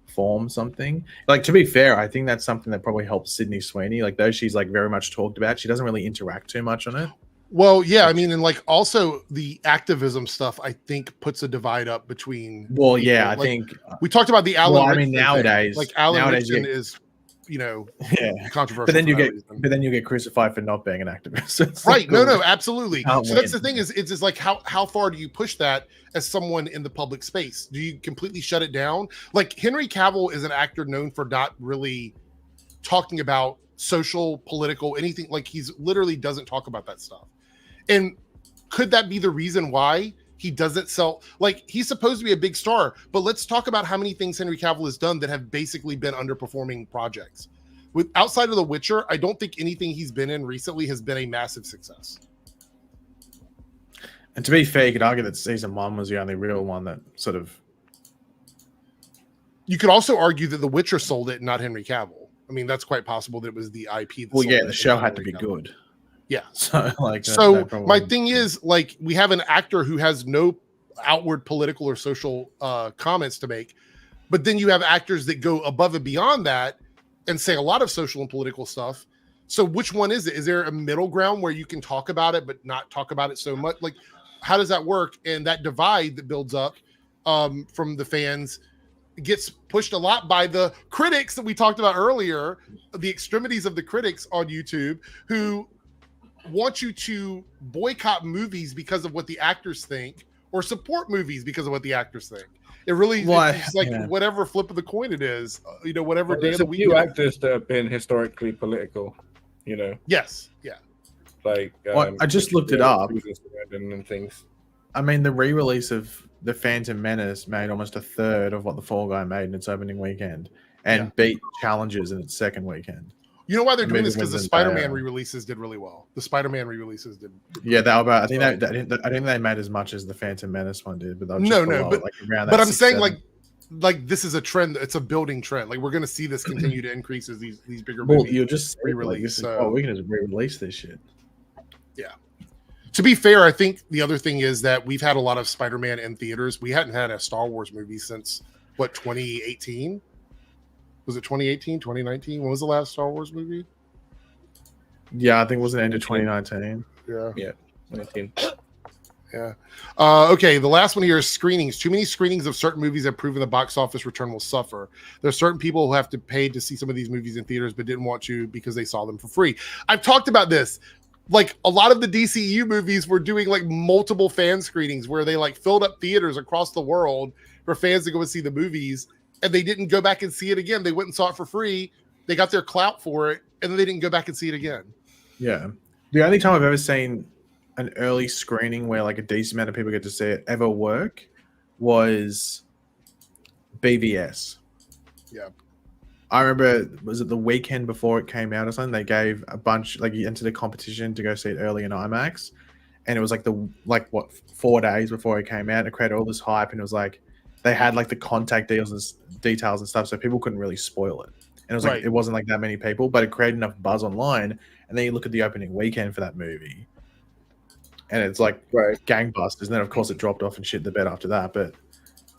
formed something. Like to be fair, I think that's something that probably helps Sydney Sweeney. Like though she's like very much talked about, she doesn't really interact too much on it. Well, yeah, I mean, and like also the activism stuff, I think puts a divide up between. Well, yeah, people. I Like, think we talked about the Alan. well, I mean, Rickson thing. nowadays, like Alan nowadays, Rickson yeah. is, you know, yeah, controversial. but then you for get, that reason. but then you get crucified for not being an activist. It's Right? like, No, well, no, absolutely. can't So that's win. the thing is, it's just like how far do you push that as someone in the public space? Do you completely shut it down? Like Henry Cavill is an actor known for not really talking about social, political, anything. Like he's literally doesn't talk about that stuff. And could that be the reason why he doesn't sell? Like he's supposed to be a big star, but let's talk about how many things Henry Cavill has done that have basically been underperforming projects. With outside of The Witcher, I don't think anything he's been in recently has been a massive success. And to be fair, you could argue that season 1 was the only real one that sort of. You could also argue that The Witcher sold it, not Henry Cavill. I mean, that's quite possible that it was the IP. That Well, sold yeah, it, the show not had to Henry be Cavill. good. Yeah. So, like, So probably my thing is, like, we have an actor who has no outward political or social comments to make, but then you have actors that go above and beyond that and say a lot of social and political stuff. So which one is it? Is there a middle ground where you can talk about it but not talk about it so much? Like, how does that work? And that divide that builds up from the fans gets pushed a lot by the critics that we talked about earlier, the extremities of the critics on YouTube who want you to boycott movies because of what the actors think or support movies because of what the actors think. It really it's like whatever flip of the coin it is, you know, whatever day of the week. There's a few actors that have been historically political, you know. Yes, yeah. Like I just looked it up. And things. I mean, the re-release of The Phantom Menace made almost a third of what The Fall Guy made in its opening weekend and beat Challengers in its second weekend. You know why they're doing this? Amazing Because the wasn't Spider-Man bad. re-releases did really well. The Spider-Man re-releases did. Yeah, they were about. I think I think they made as much as the Phantom Menace one did, but they were just No, below, but like around but that I'm saying 6-7. like this is a trend. It's a building trend. Like we're going to see this continue to increase as these bigger Well, movies you'll just re-release. we can just re-release this shit. Yeah. To be fair, I think the other thing is that we've had a lot of Spider-Man in theaters. We hadn't had a Star Wars movie since what 2018? Was it 2018, 2019? When was the last Star Wars movie? Yeah, I think it was the end of 2019. Yeah. Yeah. 19. Yeah. Okay. The last one here is screenings. Too many screenings of certain movies have proven the box office return will suffer. There are certain people who have to pay to see some of these movies in theaters, but didn't want to because they saw them for free. I've talked about this. Like a lot of the DCU movies were doing like multiple fan screenings where they like filled up theaters across the world for fans to go and see the movies, and they didn't go back and see it again. They went and saw it for free. They got their clout for it, and then they didn't go back and see it again. Yeah. The only time I've ever seen an early screening where like a decent amount of people get to see it ever work was BVS. Yeah. I remember, was it the weekend before it came out or something? They gave a bunch, like you entered a competition to go see it early in IMAX. And it was like 4 days before it came out. It created all this hype. And it was like, they had like the contact details and stuff. So people couldn't really spoil it. And it was like, it wasn't like that many people, but it created enough buzz online. And then you look at the opening weekend for that movie. And it's like gangbusters. And then of course it dropped off and shit the bed after that. But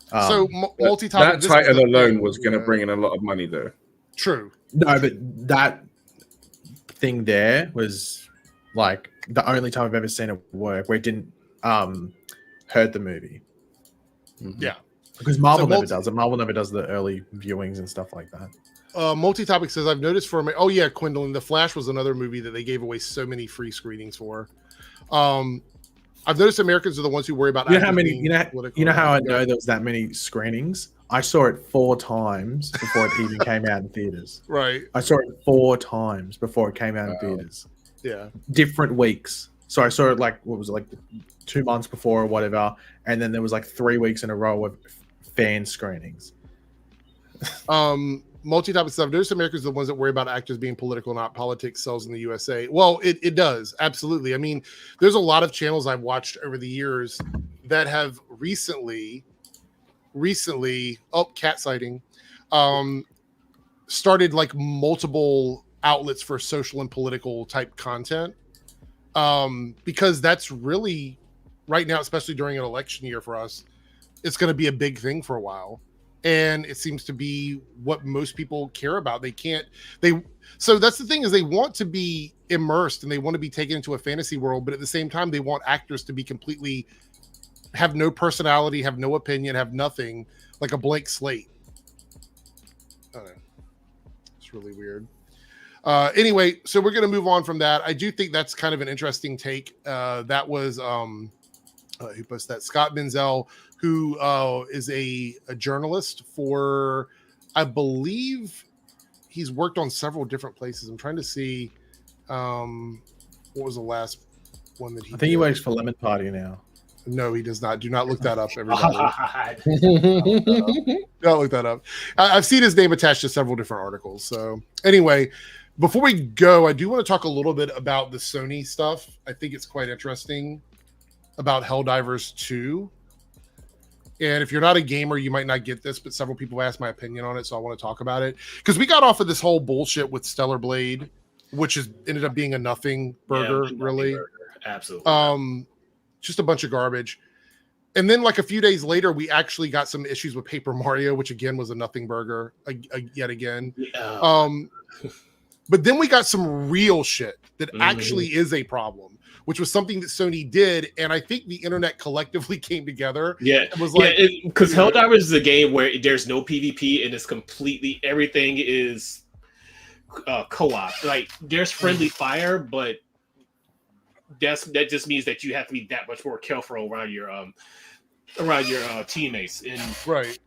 so multi-topic. That title alone was going to bring in a lot of money, though. True. No, but that thing there was like the only time I've ever seen it work where it didn't hurt the movie. Yeah. Because Marvel never does it. Marvel never does the early viewings and stuff like that. Multi-topic says, I've noticed for me. Oh yeah, Quindling. The Flash was another movie that they gave away so many free screenings for. I've noticed Americans are the ones who worry about. You know how actors many? being You know political. how I know there was that many screenings. I saw it 4 times before it even came out in theaters. Right. I saw it 4 times before it came out in theaters. Yeah. Different weeks. So I saw it like what was it, like 2 months before or whatever, and then there was like 3 weeks in a row of fan screenings. Multi-topic stuff. Notice Americans are the ones that worry about actors being political, not politics sells in the USA. Well, it does. Absolutely. I mean, there's a lot of channels I've watched over the years that have recently, cat sighting, started like multiple outlets for social and political type content. Because that's really right now, especially during an election year for us, it's going to be a big thing for a while. And it seems to be what most people care about. So that's the thing, is they want to be immersed and they want to be taken into a fantasy world, but at the same time, they want actors to be completely have no personality, have no opinion, have nothing, like a blank slate. I don't know. It's really weird. Anyway, so we're going to move on from that. I do think that's kind of an interesting take. That was who posted that? Scott Benzel, who is a journalist for, I believe he's worked on several different places. I'm trying to see what was the last one that he I think did. he works for Lemon Party now. No, he does not. Do not look that up, everybody. Don't look that up. I've seen his name attached to several different articles. So anyway, before we go, I do want to talk a little bit about the Sony stuff. I think it's quite interesting about Helldivers 2. And if you're not a gamer, you might not get this, but several people asked my opinion on it, so I want to talk about it. Because we got off of this whole bullshit with Stellar Blade, which ended up being a nothing burger, really. Burger. Absolutely. Just a bunch of garbage. And then like a few days later, we actually got some issues with Paper Mario, which again was a nothing burger yet again. But then we got some real shit that actually is a problem, which was something that Sony did. And I think the internet collectively came together. Yeah. It was like, because Helldivers is a game where there's no PvP and it's completely, everything is co-op. Like there's friendly fire, but that just means that you have to be that much more careful around your teammates, and right,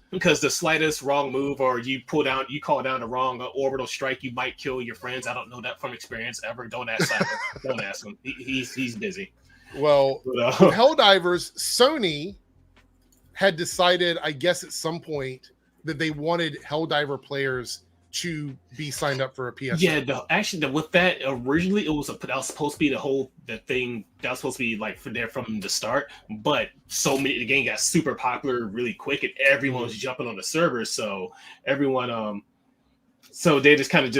because the slightest wrong move or you call down the wrong orbital strike, you might kill your friends. I don't know that from experience ever. Don't ask Simon. Don't ask him. He's busy. Well, with Helldivers, Sony had decided, I guess at some point, that they wanted Helldiver players to be signed up for a PSN. Yeah, with that originally that was supposed to be the thing that was supposed to be like from the start, but the game got super popular really quick and everyone was jumping on the server, so everyone so they just kind of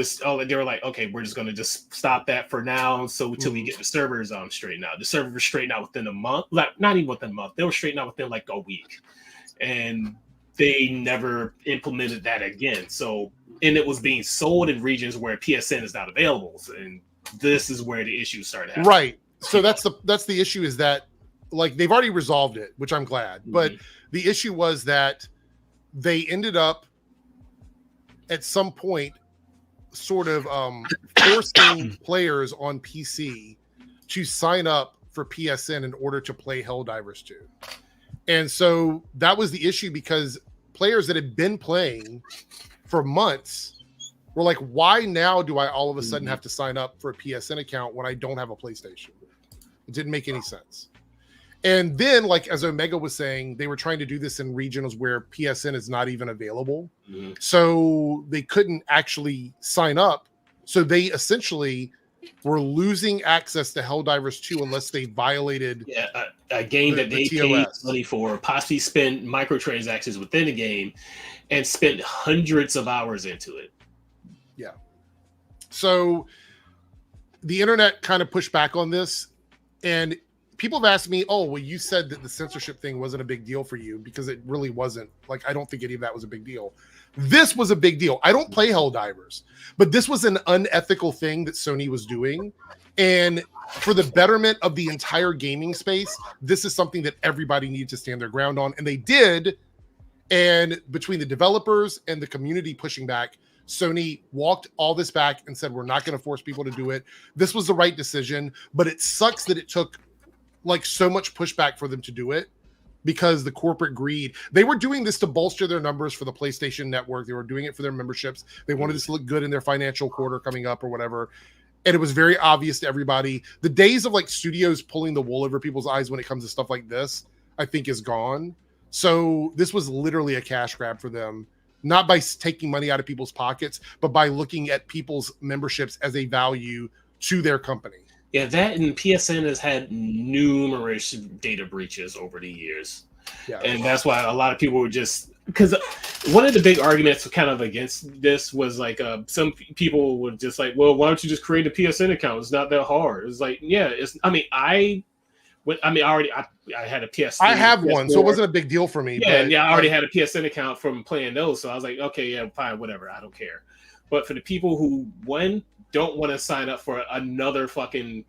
they were like, okay, we're just gonna just stop that for now, so until we get the servers straightened out. The servers were straightened out within a month, like not even within a month, they were straightened out within like a week, and they never implemented that again. So, and it was being sold in regions where PSN is not available, and this is where the issue started happening. Right. So that's the issue, is that like they've already resolved it, which I'm glad. But the issue was that they ended up at some point sort of forcing players on PC to sign up for PSN in order to play Helldivers 2. And so that was the issue, because players that had been playing for months were like, why now do I all of a sudden have to sign up for a PSN account when I don't have a PlayStation? It didn't make any sense. And then, like as Omega was saying, they were trying to do this in regions where PSN is not even available. So they couldn't actually sign up. So they essentially were losing access to Helldivers 2 unless they violated a game that they paid TOS money for, possibly spent microtransactions within the game and spent hundreds of hours into it. Yeah. So the internet kind of pushed back on this, and people have asked me, oh, well, you said that the censorship thing wasn't a big deal for you, because it really wasn't. Like, I don't think any of that was a big deal. This was a big deal. I don't play Helldivers, but this was an unethical thing that Sony was doing. And for the betterment of the entire gaming space, this is something that everybody needed to stand their ground on. And they did. And between the developers and the community pushing back, Sony walked all this back and said, we're not going to force people to do it. This was the right decision, but it sucks that it took like so much pushback for them to do it because the corporate greed. They were doing this to bolster their numbers for the PlayStation Network. They were doing it for their memberships. They wanted this to look good in their financial quarter coming up or whatever. And it was very obvious to everybody. The days of like studios pulling the wool over people's eyes when it comes to stuff like this, I think is gone. So this was literally a cash grab for them, not by taking money out of people's pockets, but by looking at people's memberships as a value to their company. Yeah, that and PSN has had numerous data breaches over the years. Yeah. And that's why a lot of people were just, because one of the big arguments kind of against this was like some people were just like, well, why don't you just create a PSN account? It's not that hard. It's like, yeah, I had a PS3. I have PS4. one, so it wasn't a big deal for me. Yeah, I already had a PSN account from playing those, so I was like, okay, yeah, fine, whatever, I don't care. But for the people who, one, don't want to sign up for another fucking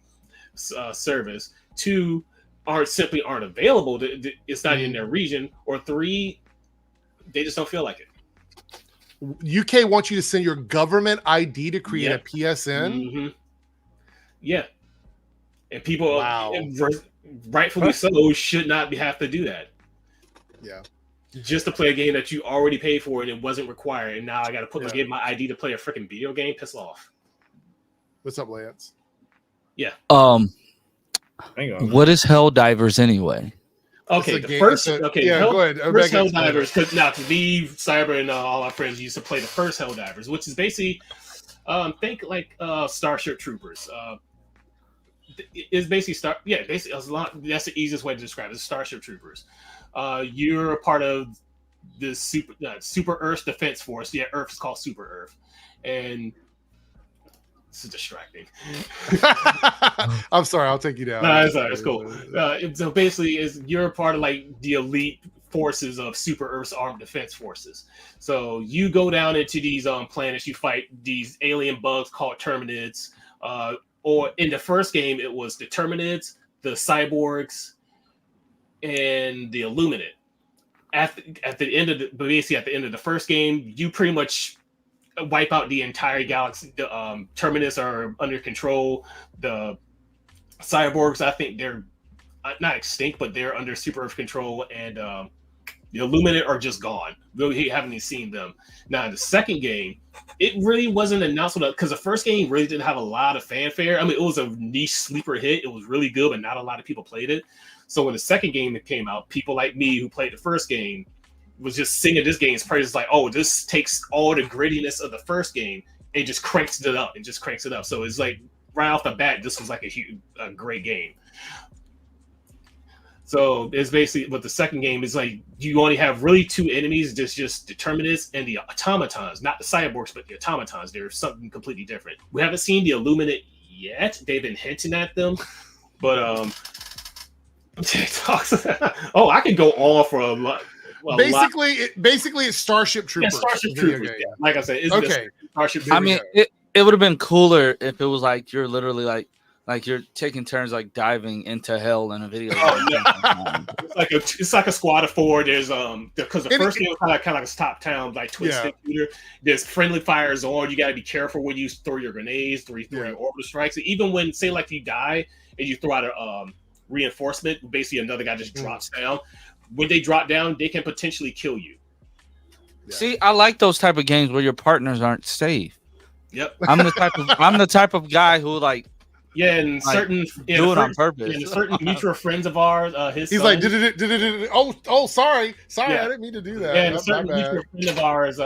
service, two, simply aren't available, it's not in their region, or three, they just don't feel like it. UK wants you to send your government ID to create a PSN? Mm-hmm. Yeah. And people, wow. rightfully so, should not have to do that. Yeah. Just to play a game that you already paid for and it wasn't required, and now I got to give my ID to play a freaking video game. Piss off. What's up, Lance? Yeah. Hang on. What is Helldivers anyway? Okay, go ahead. First Helldivers, because now me, Cyber, and all our friends used to play the first Helldivers, which is basically, think like Starship Troopers. Is basically basically that's the easiest way to describe it. Starship Troopers. You're a part of the Super Earth Defense Force. Yeah, Earth is called Super Earth, and this is distracting. I'm sorry, I'll take you down. No, it's cool. So basically, you're a part of like the elite forces of Super Earth's armed defense forces. So you go down into these planets, you fight these alien bugs called Terminids. Or in the first game, it was the Terminids, the Cyborgs, and the Illuminate. At the end of the first game, you pretty much wipe out the entire galaxy. The Terminids are under control. The Cyborgs, I think they're not extinct, but they're under Super Earth control, and the Illuminate are just gone. We haven't even seen them. Now, in the second game, it really wasn't announced because the first game really didn't have a lot of fanfare. I mean, it was a niche sleeper hit. It was really good, but not a lot of people played it. So when the second game came out, people like me who played the first game was just singing this game's praises, like, oh, this takes all the grittiness of the first game and just cranks it up. So it's like right off the bat, this was like a great game. So it's basically, but the second game is like you only have really two enemies. There's just the Terminids and the automatons, not the cyborgs, but the automatons. They're something completely different. We haven't seen the Illuminate yet. They've been hinting at them, but I could go on for a lot. Basically, it's Starship Troopers. Yeah, Starship Troopers. Yeah. Like I said, it's okay. Starship Troopers. I mean, it would have been cooler if it was like you're literally like you're taking turns like diving into hell in a video game. Oh, yeah. It's like a squad of four. There's because the first game was kind of like a top town like twin stick shooter. There's friendly fire zone. You got to be careful when you throw your grenades, throw your orbital strikes. Even when say like you die and you throw out a reinforcement, basically another guy just drops down. When they drop down, they can potentially kill you. Yeah. See, I like those type of games where your partners aren't safe. Yep. I'm the type of guy who like. Yeah, and certain do it on purpose. And certain mutual friends of ours, he's son, like, sorry, I didn't mean to do that. Yeah, and certain mutual friend of ours,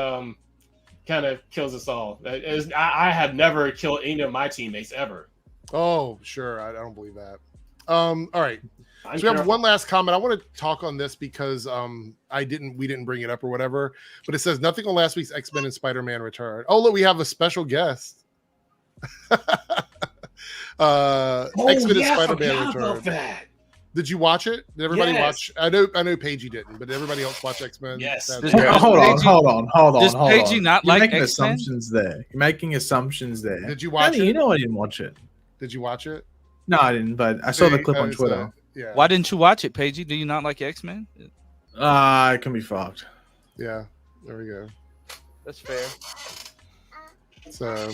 kind of kills us all. I have never killed any of my teammates ever. Oh, sure, I don't believe that. All right, so we have one last comment. I want to talk on this because we didn't bring it up or whatever, but it says nothing on last week's X-Men and Spider-Man return. Oh, look, we have a special guest. X-Men and Spider-Man return. Did you watch it? Did everybody watch? I know Paigey didn't, but did everybody else watch X-Men? Yes. Hold on. Does Paigey not You're like making X-Men? assumptions there. You're making assumptions there. Did you watch it? You know I didn't watch it. Did you watch it? No, I didn't, but I saw the clip on Twitter. Yeah. Why didn't you watch it, Paigey? Do you not like X-Men? It can be fucked. Yeah. There we go. That's fair. So,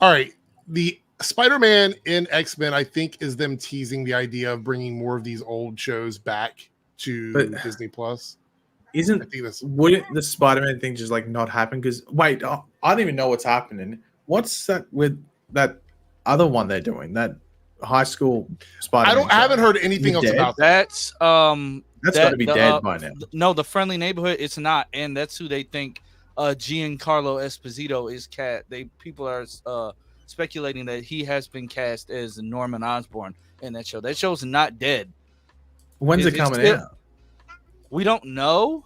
all right. The Spider-Man in X-Men, I think, is them teasing the idea of bringing more of these old shows back to Disney Plus. I think that's Wouldn't the Spider-Man thing just like not happen? Because wait, I don't even know what's happening. What's that with that other one they're doing? That high school Spider-Man. I haven't heard anything else about that. That's got to be dead by now. No, the Friendly Neighborhood, it's not, and that's who they think Giancarlo Esposito is. People are speculating that he has been cast as Norman Osborn in that show. That show's not dead. When's it coming out? We don't know.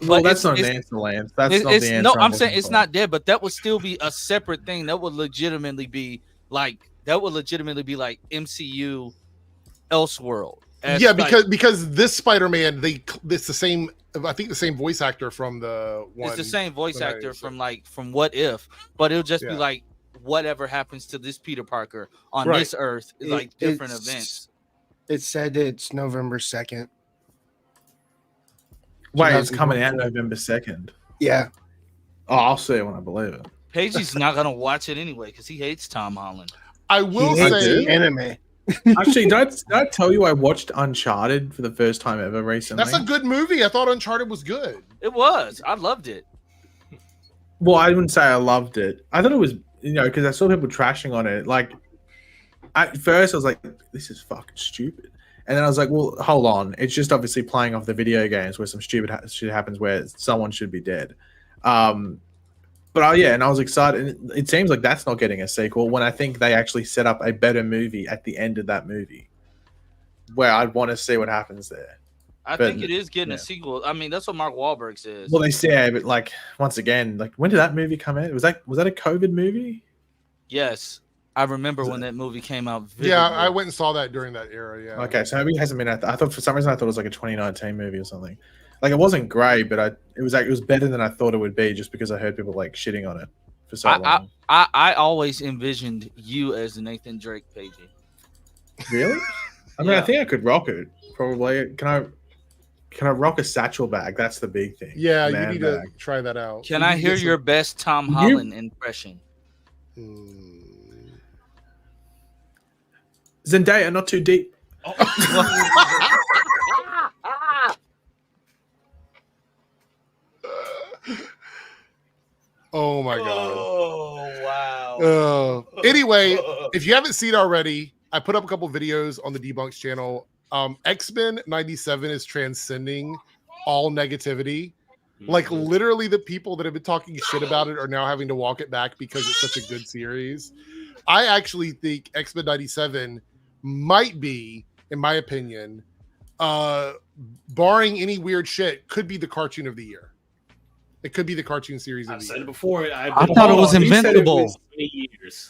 Well, that's not an answer, Lance. That's not the answer. No, I'm saying it's not dead, but that would still be a separate thing. That would legitimately be like MCU Elseworld. Yeah, because this Spider-Man, it's the same. I think the same voice actor from the one. It's the same voice actor from What If, but it'll just be like whatever happens to this Peter Parker on this Earth is like different events. It said it's November 2nd. Wait, it's coming out November 2nd. Yeah. Oh, I'll see it when I believe it. Pagey's not gonna watch it anyway because he hates Tom Holland. I will say anime. Actually, did I tell you I watched Uncharted for the first time ever recently? That's a good movie. I thought Uncharted was good. It was. I loved it. Well, I wouldn't say I loved it. I thought it was, because I saw people trashing on it. Like, at first I was like, this is fucking stupid. And then I was like, well, hold on. It's just obviously playing off the video games where some stupid shit happens where someone should be dead. But and I was excited. And it seems like that's not getting a sequel when I think they actually set up a better movie at the end of that movie where I'd want to see what happens there. I think it is getting a sequel. I mean, that's what Mark Wahlberg says. Well, they say, but like, once again, like, when did that movie come out? Was that a COVID movie? Yes. I remember when that movie came out. Vividly. Yeah, I went and saw that during that era. Yeah. Okay, so maybe it hasn't been. I thought for some reason I thought it was like a 2019 movie or something. Like, it wasn't great, but it was better than I thought it would be, just because I heard people like shitting on it for so long. I always envisioned you as Nathan Drake, Pagey. Really? I mean, I think I could rock it. Probably. Can I rock a satchel bag? That's the big thing. Yeah, you need to try that out. Can I hear your best Tom Holland impression? Zendaya, not too deep. Oh my god. Oh wow. Anyway, if you haven't seen it already, I put up a couple videos on the Debunks channel. X-Men 97 is transcending all negativity. Like, literally the people that have been talking shit about it are now having to walk it back because it's such a good series. I actually think X-Men 97 might be, in my opinion, barring any weird shit, could be the cartoon of the year. It could be the cartoon series. I've said it before. I thought it was Invincible.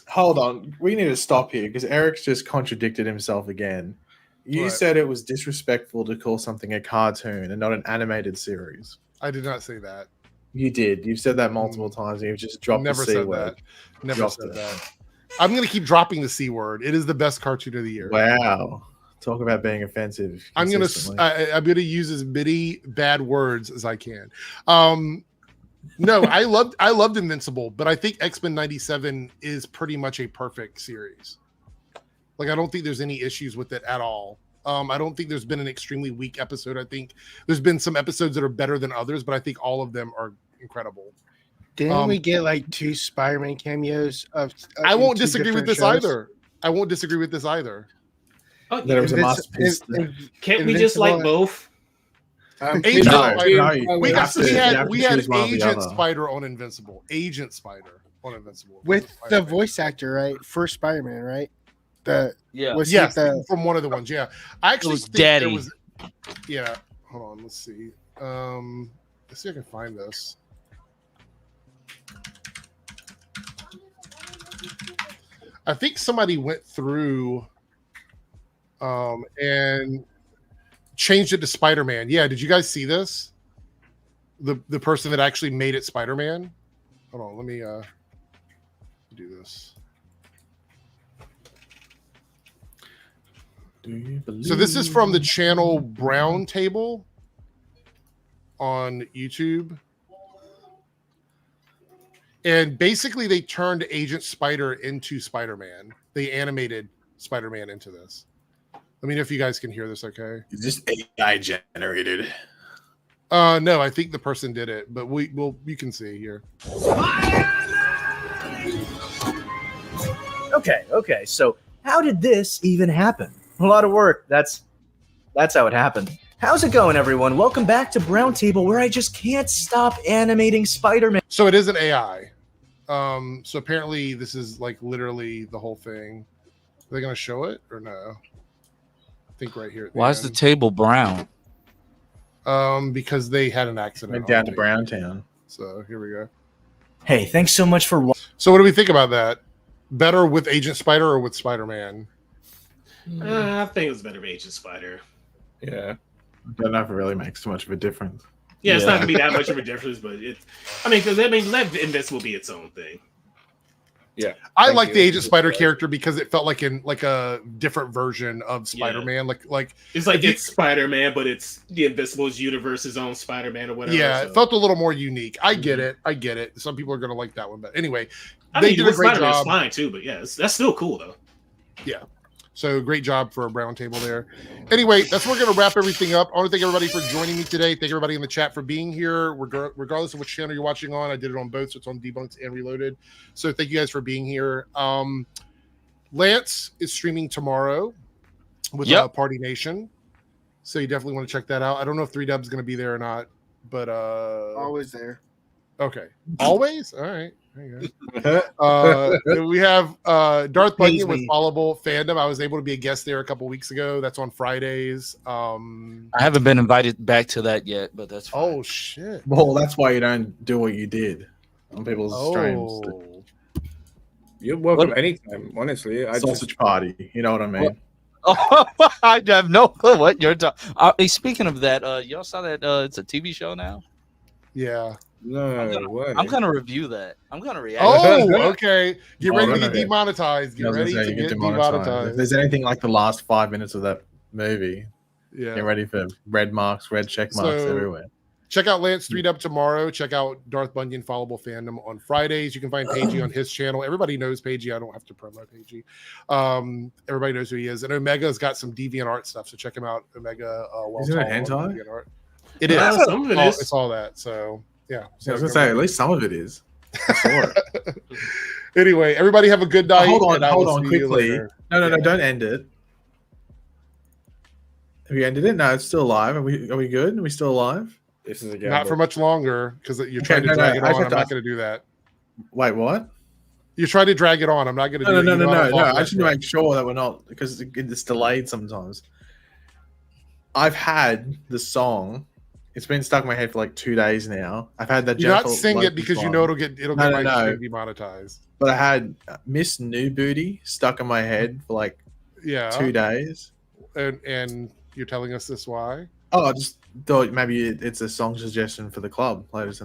Hold on, we need to stop here because Eric's just contradicted himself again. You said it was disrespectful to call something a cartoon and not an animated series. I did not say that. You did. You've said that multiple times. And you've just dropped the C word. Never said that. I'm going to keep dropping the C word. It is the best cartoon of the year. Wow. Talk about being offensive. I'm going to use as many bad words as I can. No, I loved Invincible, but I think X-Men 97 is pretty much a perfect series. Like, I don't think there's any issues with it at all. I don't think there's been an extremely weak episode. I think there's been some episodes that are better than others, but I think all of them are incredible. Didn't we get like 2 Spider-Man cameos of I won't disagree with this either. I won't disagree with this either. Oh, there was a masterpiece. Can't we just like both? We had Agent Spider on Invincible. Agent Spider on Invincible. With the voice actor, right? For Spider-Man, right? From one of the ones. Yeah. I actually think Daddy. There was, yeah. Hold on. Let's see. Let's see if I can find this. I think somebody went through and changed it to Spider-Man. Yeah, did you guys see this? The person that actually made it Spider-Man? Hold on, let me do this. So this is from the channel Brown Table on YouTube. And basically, they turned Agent Spider into Spider-Man. They animated Spider-Man into this. Let me know if you guys can hear this. Okay. Is this AI generated? No, I think the person did it, but you can see here. Okay. So how did this even happen? A lot of work. That's how it happened. How's it going, everyone? Welcome back to Brown Table, where I just can't stop animating Spider-Man. So it is an AI. So apparently this is like literally the whole thing. Are they gonna show it or no? I think right here. Why is the table brown? Because they had an accident. Went down to Browntown. So here we go. Hey, thanks so much for watching. So what do we think about that? Better with Agent Spider or with Spider-Man? I think it was better with Agent Spider. Yeah. I don't know if it really makes too much of a difference. Yeah, it's not gonna be that much of a difference, but it's. I mean, because let Invincible be its own thing. Yeah. I like the Agent Spider character because it felt like a different version of Spider-Man. Like it's like it's Spider-Man, but it's the Invincible's universe's own Spider-Man or whatever. Yeah, so. it felt a little more unique. I get it. Some people are gonna like that one, but anyway, I they mean, did a great Spider-Man's job. fine too, but yeah, that's still cool though. Yeah. So great job for a Brown Table there. Anyway, that's where we're going to wrap everything up. I want to thank everybody for joining me today. Thank everybody in the chat for being here, regardless of which channel you're watching on. I did it on both, so it's on Debunked and Reloaded. So thank you guys for being here. Lance is streaming tomorrow with Party Nation. So you definitely want to check that out. I don't know if 3Dub's is going to be there or not, but Always there. Okay. Always? All right. There you go. We have Darth Bunyan with Followable Fandom. I was able to be a guest there a couple weeks ago. That's on Fridays. I haven't been invited back to that yet, but that's fine. Oh shit. Well, that's why you don't do what you did on people's streams. You're welcome anytime, honestly. Sausage party. You know what I mean? Oh, I have no clue what you're talking. Speaking of that, y'all saw that it's a TV show now? Yeah. No, I'm gonna review that. I'm gonna react. Oh, okay. Get ready to get demonetized. Get ready to get demonetized. demonetized. If there's anything like the last 5 minutes of that movie, yeah, get ready for red marks, red check marks everywhere. Check out Lance 3Dub tomorrow. Check out Darth Bunyan Followable Fandom on Fridays. You can find Pagey on his channel. Everybody knows Pagey. I don't have to promote Pagey. Everybody knows who he is. And Omega's got some deviant art stuff, so check him out. Omega. Is it hentai? It is. Some of it is. It's all that. So yeah. I was gonna say at least some of it is. Anyway, everybody have a good night. Hold on, quickly. No, don't end it. Have you ended it? No, it's still alive. Are we good? Are we still alive? This is not for much longer because you're trying to drag it on. I'm not going to do that. Wait, what? You try to drag it on. I'm not going to do that. No. I just need to make sure that we're not, because it's delayed sometimes. I've had the song. It's been stuck in my head for like 2 days now. I've had that. You're not sing it because you know it'll get demonetized. But I had Miss New Booty stuck in my head for like 2 days. And you're telling us this why? Oh, I just thought maybe it's a song suggestion for the club, ladies